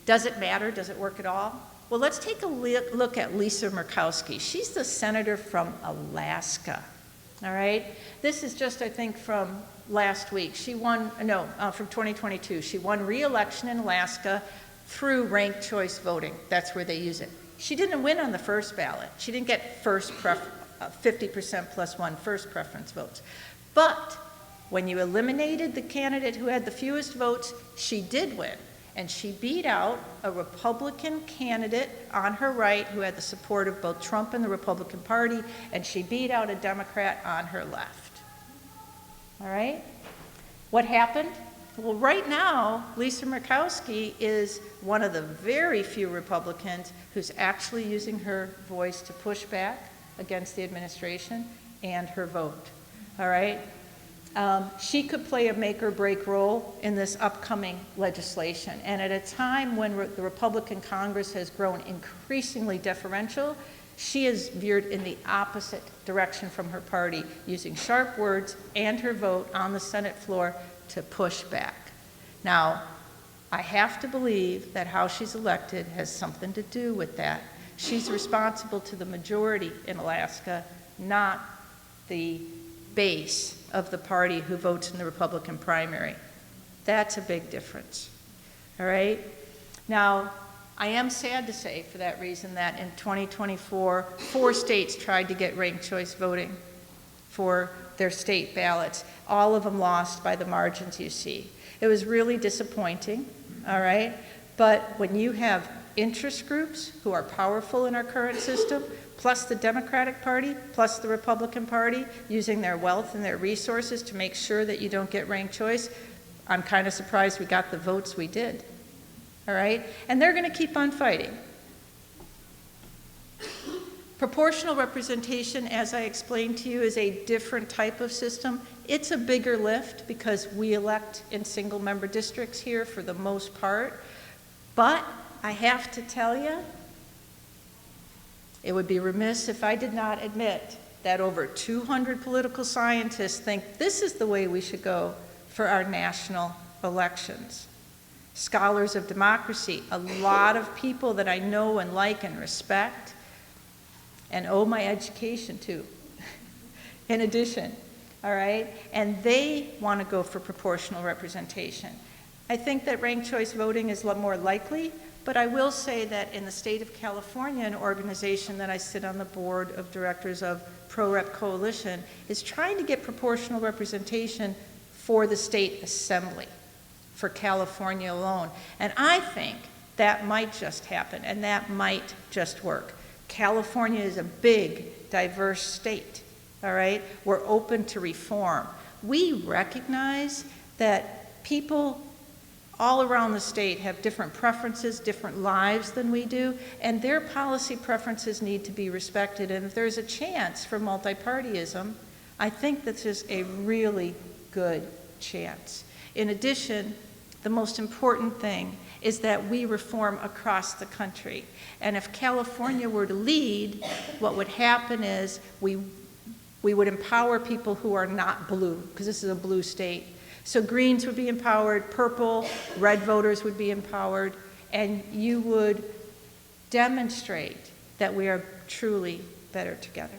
Does it matter? Does it work at all? Well, let's take a look at Lisa Murkowski. She's the senator from Alaska, all right? This is just, I think, from last week. She won, from 2022. She won re-election in Alaska through ranked choice voting. That's where they use it. She didn't win on the first ballot. She didn't get 50% plus one first preference votes. But when you eliminated the candidate who had the fewest votes, she did win. And she beat out a Republican candidate on her right who had the support of both Trump and the Republican Party, and she beat out a Democrat on her left. All right? What happened? Well, right now, Lisa Murkowski is one of the very few Republicans who's actually using her voice to push back against the administration and her vote. All right? She could play a make or break role in this upcoming legislation. And at a time when the Republican Congress has grown increasingly deferential, she has veered in the opposite direction from her party, using sharp words and her vote on the Senate floor to push back. Now, I have to believe that how she's elected has something to do with that. She's responsible to the majority in Alaska, not the base of the party who votes in the Republican primary. That's a big difference, all right? Now, I am sad to say for that reason that in 2024, 4 states tried to get ranked choice voting for their state ballots. All of them lost by the margins you see. It was really disappointing, all right? But when you have interest groups who are powerful in our current system, plus the Democratic Party, plus the Republican Party, using their wealth and their resources to make sure that you don't get ranked choice, I'm kind of surprised we got the votes we did, all right? And they're going to keep on fighting. Proportional representation, as I explained to you, is a different type of system. It's a bigger lift because we elect in single-member districts here for the most part. But I have to tell you, it would be remiss if I did not admit that over 200 political scientists think this is the way we should go for our national elections. Scholars of democracy, a lot of people that I know and like and respect, and owe my education to, in addition, all right? And they want to go for proportional representation. I think that ranked choice voting is a lot more likely, but I will say that in the state of California, an organization that I sit on the board of directors of, Pro-Rep Coalition, is trying to get proportional representation for the state assembly, for California alone. And I think that might just happen, and that might just work. California is a big, diverse state, all right? We're open to reform. We recognize that people all around the state have different preferences, different lives than we do, and their policy preferences need to be respected. And if there's a chance for multipartyism, I think this is a really good chance. In addition, the most important thing is that we reform across the country. And if California were to lead, what would happen is we would empower people who are not blue, because this is a blue state. So Greens would be empowered, purple, red voters would be empowered, and you would demonstrate that we are truly better together.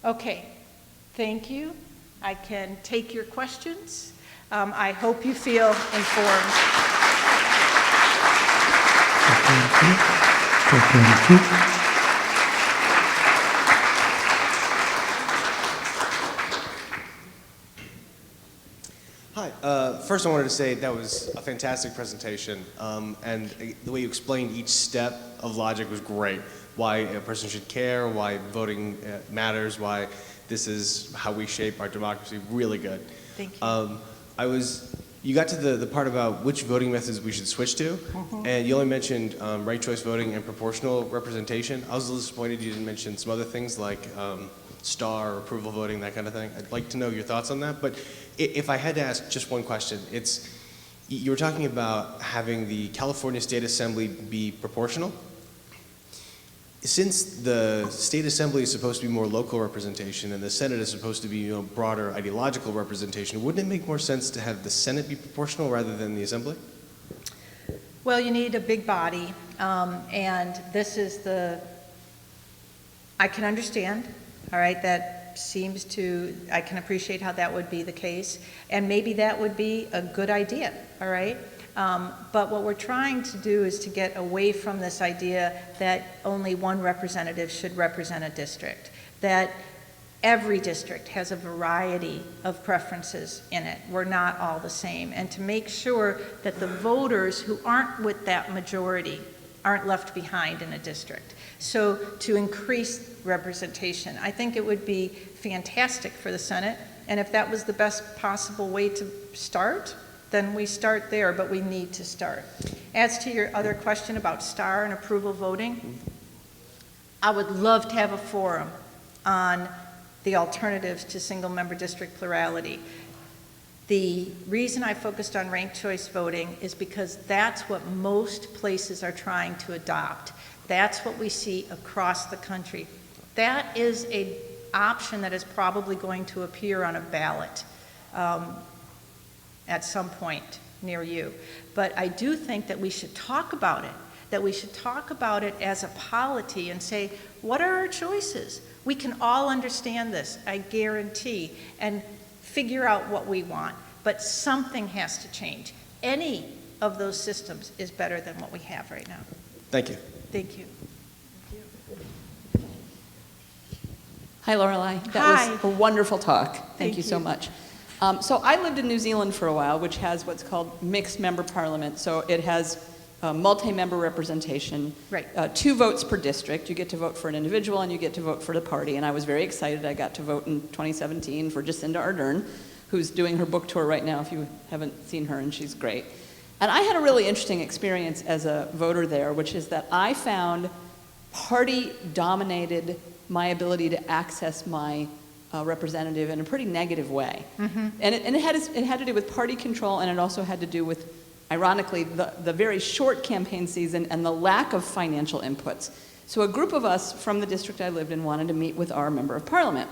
Okay, thank you. I can take your questions. I hope you feel informed. Hi. First, I wanted to say that was a fantastic presentation, and the way you explained each step of logic was great. Why a person should care, why voting matters, why this is how we shape our democracy. Really good. Thank you. You got to the part about which voting methods we should switch to, and you only mentioned ranked choice voting and proportional representation. I was a little disappointed you didn't mention some other things like star or approval voting, that kind of thing. I'd like to know your thoughts on that. But if I had to ask just one question, you were talking about having the California State Assembly be proportional. Since the state assembly is supposed to be more local representation and the Senate is supposed to be broader ideological representation, wouldn't it make more sense to have the Senate be proportional rather than the assembly? Well, you need a big body, and this is I can understand, all right, I can appreciate how that would be the case, and maybe that would be a good idea, all right? But what we're trying to do is to get away from this idea that only one representative should represent a district, that every district has a variety of preferences in it. We're not all the same. And to make sure that the voters who aren't with that majority aren't left behind in a district. So to increase representation, I think it would be fantastic for the Senate. And if that was the best possible way to start, then we start there, but we need to start. As to your other question about star and approval voting, I would love to have a forum on the alternatives to single-member district plurality. The reason I focused on ranked choice voting is because that's what most places are trying to adopt. That's what we see across the country. That is an option that is probably going to appear on a ballot at some point near you. But I do think that we should talk about it, that we should talk about it as a polity and say, what are our choices? We can all understand this, I guarantee, and figure out what we want. But something has to change. Any of those systems is better than what we have right now. Thank you. Thank you. Hi, Lorelei. That Hi. was a wonderful talk. Thank Thank you so you. much. So I lived in New Zealand for a while, which has what's called mixed member parliament. So it has multi-member representation, Right. 2 votes per district. You get to vote for an individual and you get to vote for the party. And I was very excited. I got to vote in 2017 for Jacinda Ardern, who's doing her book tour right now if you haven't seen her, and she's great. And I had a really interesting experience as a voter there, which is that I found party dominated my ability to access my representative in a pretty negative way. Mm-hmm. And it had to do with party control, and it also had to do with, ironically, the very short campaign season and the lack of financial inputs. So a group of us from the district I lived in wanted to meet with our member of parliament.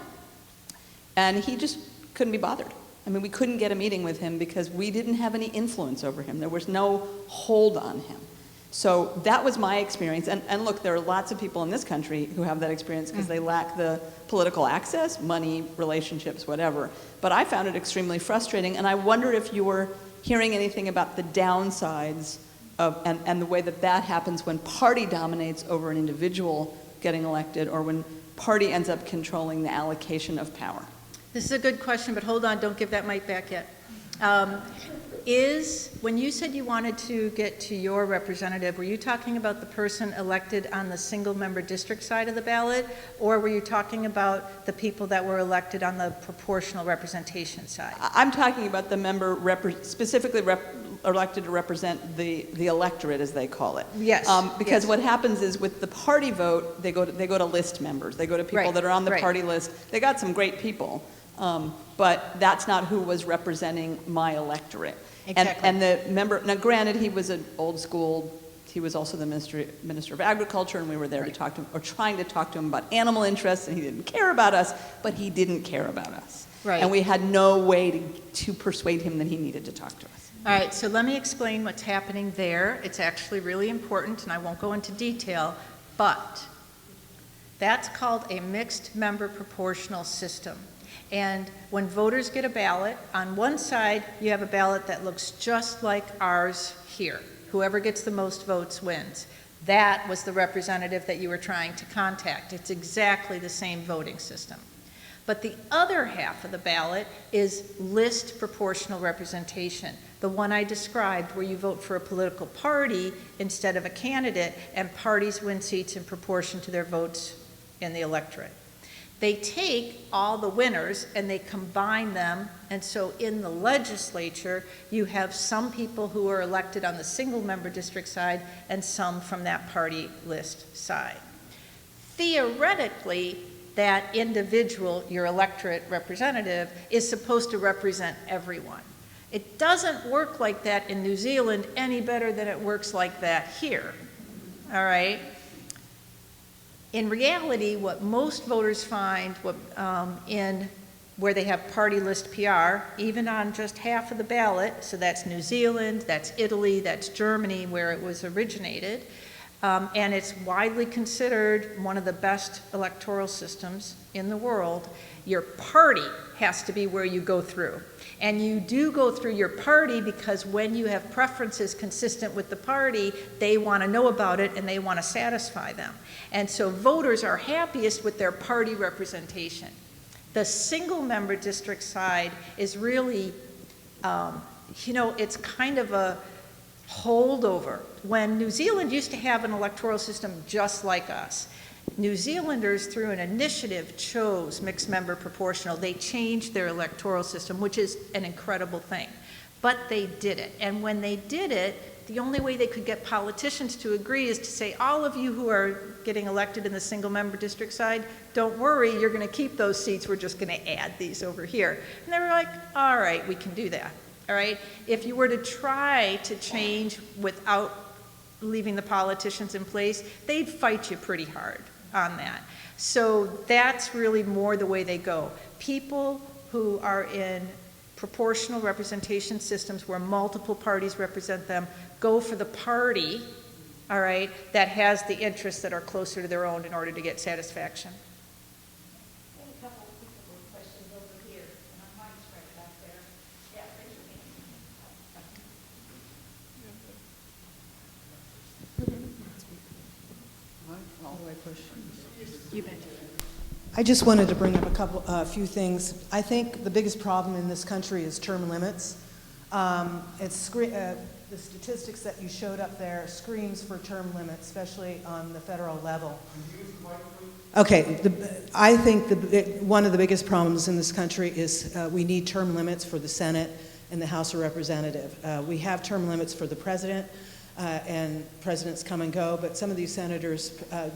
And he just couldn't be bothered. I mean, we couldn't get a meeting with him because we didn't have any influence over him. There was no hold on him. So that was my experience. And look, there are lots of people in this country who have that experience because they lack the political access, money, relationships, whatever. But I found it extremely frustrating, and I wonder if you were hearing anything about the downsides of, and the way that that happens when party dominates over an individual getting elected, or when party ends up controlling the allocation of power. This is a good question, but hold on, don't give that mic back yet. When you said you wanted to get to your representative, were you talking about the person elected on the single-member district side of the ballot, or were you talking about the people that were elected on the proportional representation side? I'm talking about the member specifically elected to represent the electorate, as they call it. Yes. Because yes. what happens is with the party vote, they go to list members. They go to people Right, that are on the right. party list. They got some great people, but that's not who was representing my electorate. Exactly. And the member, now granted, he was an old school, he was also the Minister of Agriculture, and we were there to talk to him, or trying to talk to him about animal interests, and he didn't care about us, but he didn't care about us. Right. And we had no way to persuade him that he needed to talk to us. All right, so let me explain what's happening there. It's actually really important, and I won't go into detail, but that's called a mixed member proportional system. And when voters get a ballot, on one side you have a ballot that looks just like ours here. Whoever gets the most votes wins. That was the representative that you were trying to contact. It's exactly the same voting system. But the other half of the ballot is list proportional representation, the one I described where you vote for a political party instead of a candidate, and parties win seats in proportion to their votes in the electorate. They take all the winners and they combine them, and so in the legislature you have some people who are elected on the single-member district side and some from that party list side. Theoretically, that individual, your electorate representative, is supposed to represent everyone. It doesn't work like that in New Zealand any better than it works like that here, all right? In reality, what most voters find where they have party list PR, even on just half of the ballot, so that's New Zealand, that's Italy, that's Germany, where it was originated, and it's widely considered one of the best electoral systems in the world. Your party has to be where you go through. And you do go through your party because when you have preferences consistent with the party, they want to know about it and they want to satisfy them. And so voters are happiest with their party representation. The single-member district side is really, it's kind of a holdover. When New Zealand used to have an electoral system just like us, New Zealanders, through an initiative, chose mixed member proportional. They changed their electoral system, which is an incredible thing. But they did it. And when they did it, the only way they could get politicians to agree is to say, all of you who are getting elected in the single-member district side, don't worry, you're going to keep those seats, we're just going to add these over here. And they were like, all right, we can do that, all right? If you were to try to change without leaving the politicians in place, they'd fight you pretty hard on that. So that's really more the way they go. People who are in proportional representation systems where multiple parties represent them go for the party, all right, that has the interests that are closer to their own in order to get satisfaction. A couple of people with questions over here, and I'm Mike's right back there. Yeah, raise your hand. I just wanted to bring up a few things. I think the biggest problem in this country is term limits. The statistics that you showed up there screams for term limits, especially on the federal level. Okay, I think one of the biggest problems in this country is we need term limits for the Senate and the House of Representatives. We have term limits for the president, and presidents come and go, but some of these senators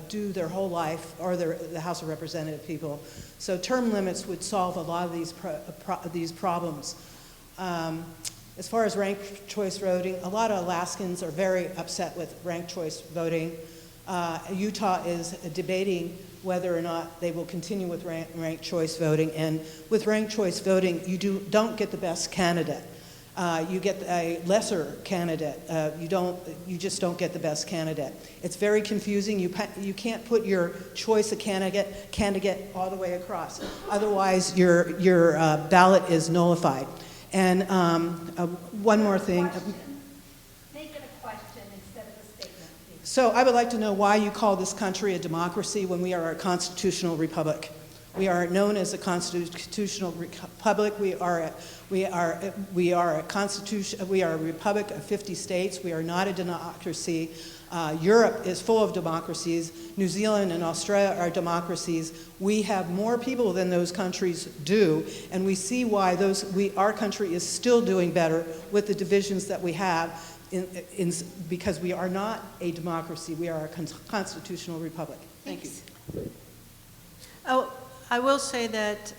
do their whole life, or the House of Representative people. So term limits would solve a lot of these problems. As far as ranked choice voting, a lot of Alaskans are very upset with ranked choice voting. Utah is debating whether or not they will continue with ranked choice voting. And with ranked choice voting, you don't get the best candidate. You get a lesser candidate. You just don't get the best candidate. It's very confusing. You can't put your choice of candidate all the way across. Otherwise, your ballot is nullified. And one more thing. Make it a question instead of a statement, please. So I would like to know why you call this country a democracy when we are a constitutional republic. We are known as a constitutional republic. We are a constitution. We are a republic of 50 states. We are not a democracy. Europe is full of democracies. New Zealand and Australia are democracies. We have more people than those countries do, and we see why our country is still doing better with the divisions that we have, because we are not a democracy. We are a constitutional republic. Thank you. Oh, I will say that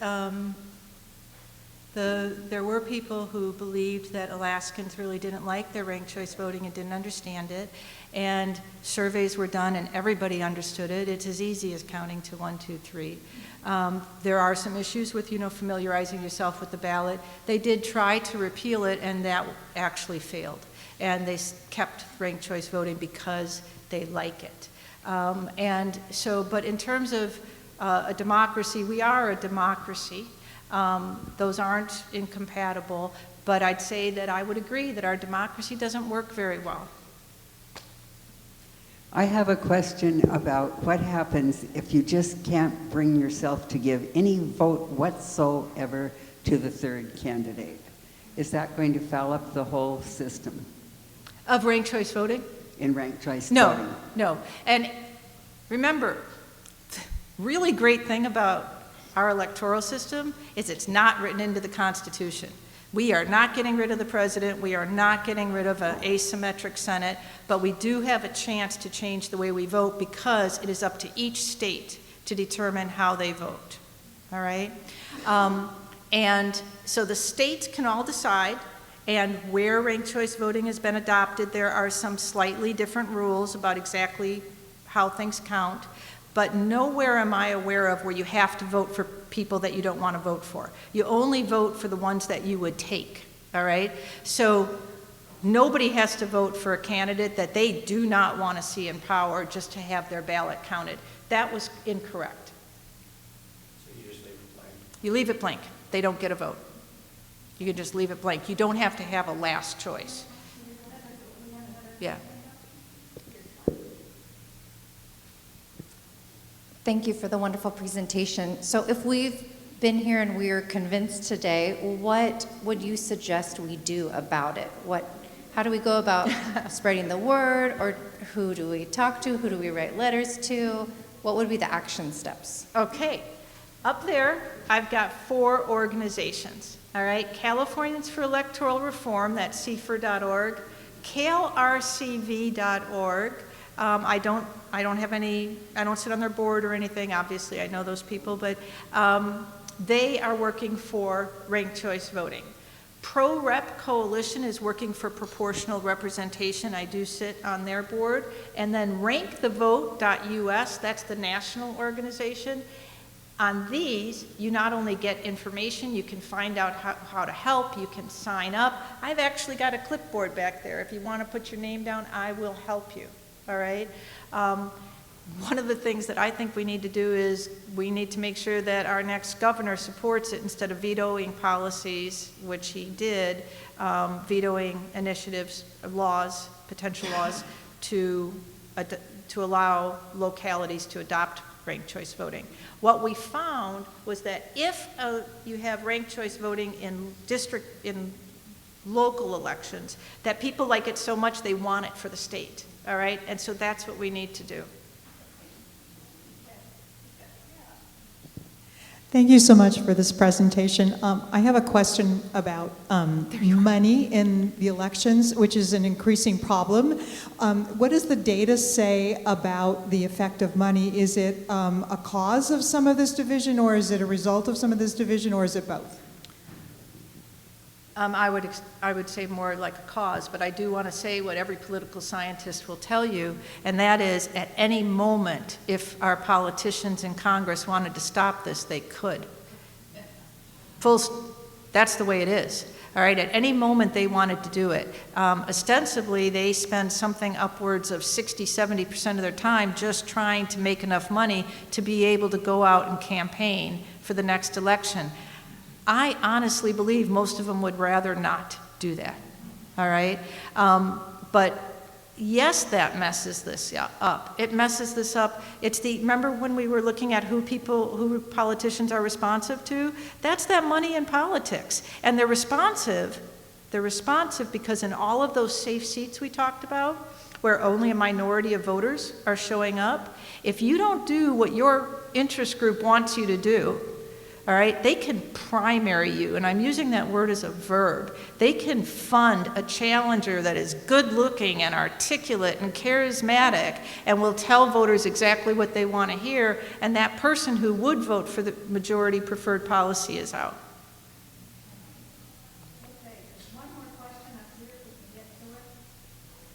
there were people who believed that Alaskans really didn't like their ranked choice voting and didn't understand it. And surveys were done and everybody understood it. It's as easy as counting to 1, 2, 3. There are some issues with, familiarizing yourself with the ballot. They did try to repeal it and that actually failed. And they kept ranked choice voting because they like it. But in terms of a democracy, we are a democracy. Those aren't incompatible, but I'd say that I would agree that our democracy doesn't work very well. I have a question about what happens if you just can't bring yourself to give any vote whatsoever to the third candidate. Is that going to foul up the whole system Of ranked choice voting? in ranked choice voting? No. And remember, the really great thing about our electoral system is it's not written into the Constitution. We are not getting rid of the president. We are not getting rid of an asymmetric Senate, but we do have a chance to change the way we vote because it is up to each state to determine how they vote, all right? And so the states can all decide, and where ranked choice voting has been adopted, there are some slightly different rules about exactly how things count, but nowhere am I aware of where you have to vote for people that you don't want to vote for. You only vote for the ones that you would take, all right? So nobody has to vote for a candidate that they do not want to see in power just to have their ballot counted. That was incorrect. So you just leave it blank? You leave it blank. They don't get a vote. You can just leave it blank. You don't have to have a last choice. Yeah. Thank you for the wonderful presentation. So if we've been here and we're convinced today, what would you suggest we do about it? How do we go about spreading the word, or who do we talk to? Who do we write letters to? What would be the action steps? Okay. Up there, I've got 4 organizations, all right? Californians for Electoral Reform, that's CFER.org. kalrcv.org. I don't sit on their board or anything, obviously, I know those people, but they are working for ranked choice voting. Pro-Rep Coalition is working for proportional representation. I do sit on their board. And then rankthevote.us, that's the national organization. On these, you not only get information, you can find out how to help, you can sign up. I've actually got a clipboard back there. If you want to put your name down, I will help you, all right? One of the things that I think we need to do is we need to make sure that our next governor supports it instead of vetoing policies, which he did, vetoing initiatives, laws, potential laws to allow localities to adopt ranked choice voting. What we found was that if you have ranked choice voting in local elections, that people like it so much they want it for the state, all right? And so that's what we need to do. Thank you so much for this presentation. I have a question about money in the elections, which is an increasing problem. What does the data say about the effect of money? Is it a cause of some of this division, or is it a result of some of this division, or is it both? I would say more like a cause, but I do want to say what every political scientist will tell you, and that is at any moment, if our politicians in Congress wanted to stop this, they could. That's the way it is. All right, at any moment they wanted to do it. Ostensibly, they spend something upwards of 60–70% of their time just trying to make enough money to be able to go out and campaign for the next election. I honestly believe most of them would rather not do that, all right? But yes, that messes this up. It messes this up. Remember when we were looking at who politicians are responsive to? That's that money in politics. And they're responsive because in all of those safe seats we talked about, where only a minority of voters are showing up, if you don't do what your interest group wants you to do, all right, they can primary you, and I'm using that word as a verb. They can fund a challenger that is good-looking and articulate and charismatic and will tell voters exactly what they want to hear, and that person who would vote for the majority preferred policy is out. Okay, there's one more question up here if we can get to it.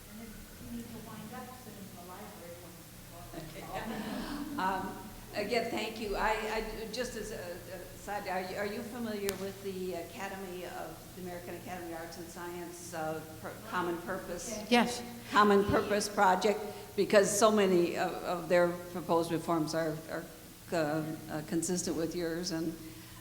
And then you need to wind up soon in the library. Again, thank you. Just as a side, are you familiar with the American Academy of Arts and Science Common Purpose? Yes. Common Purpose Project, because so many of their proposed reforms are consistent with yours, and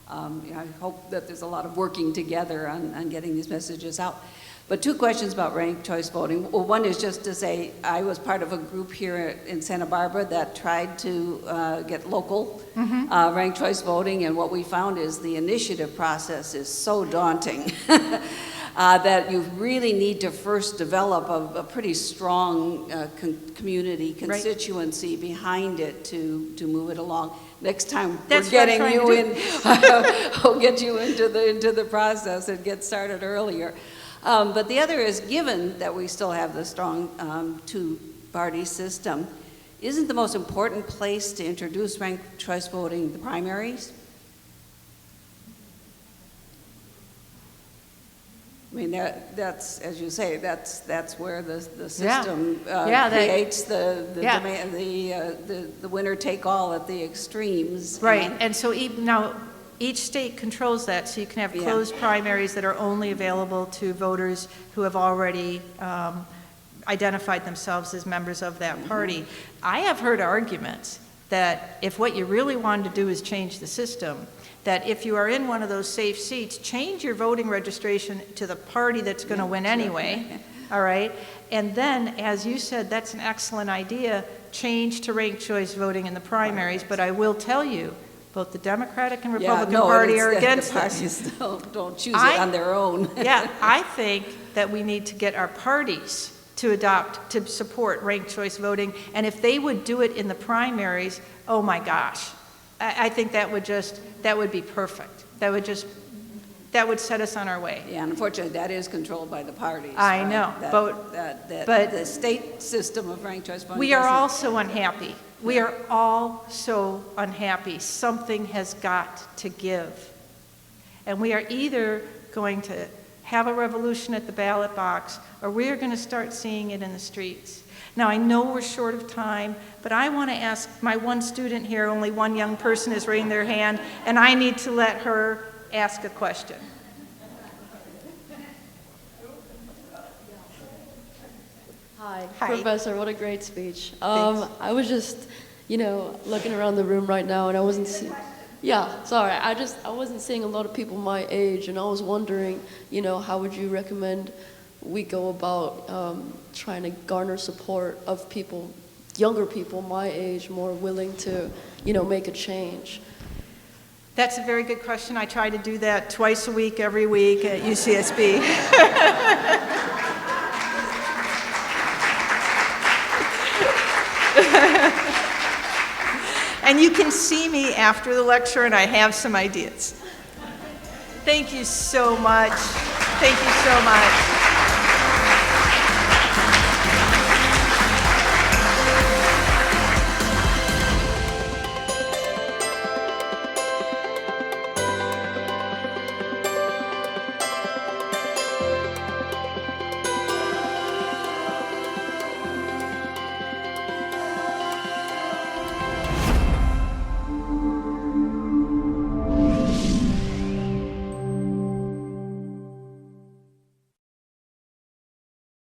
I hope that there's a lot of working together on getting these messages out. But two questions about ranked choice voting. Well, one is just to say I was part of a group here in Santa Barbara that tried to get local ranked choice voting, and what we found is the initiative process is so daunting that you really need to first develop a pretty strong community constituency behind it to move it along. Next time we'll get you into the process and get started earlier. But the other is, given that we still have the strong two-party system, isn't the most important place to introduce ranked choice voting the primaries? I mean, that's, as you say, that's where the system creates the demand, the winner take all at the extremes. Right, and so now each state controls that, so you can have closed primaries that are only available to voters who have already identified themselves as members of that party. I have heard arguments that if what you really wanted to do is change the system, that if you are in one of those safe seats, change your voting registration to the party that's going to win anyway, all right? And then, as you said, that's an excellent idea, change to ranked choice voting in the primaries, but I will tell you, both the Democratic and Republican Party are against this. The parties don't choose it on their own. Yeah, I think that we need to get our parties to support ranked choice voting, and if they would do it in the primaries, oh my gosh, I think that would be perfect. That that would set us on our way. Yeah, and unfortunately, that is controlled by the parties. I right? know, That but- the state system of ranked choice voting. We are doesn't- all so unhappy. We are all so unhappy. Something has got to give. And we are either going to have a revolution at the ballot box, or we are going to start seeing it in the streets. Now, I know we're short of time, but I want to ask my one student here, only one young person is raising their hand, and I need to let her ask a question. Hi, Hi. Professor, what a great speech. I was just, looking around the room right now and I wasn't seeing, I wasn't seeing a lot of people my age and I was wondering, how would you recommend we go about trying to garner support of people, younger people my age, more willing to, make a change? That's a very good question. I try to do that twice a week, every week at UCSB. And you can see me after the lecture, and I have some ideas. Thank you so much. Thank you so much.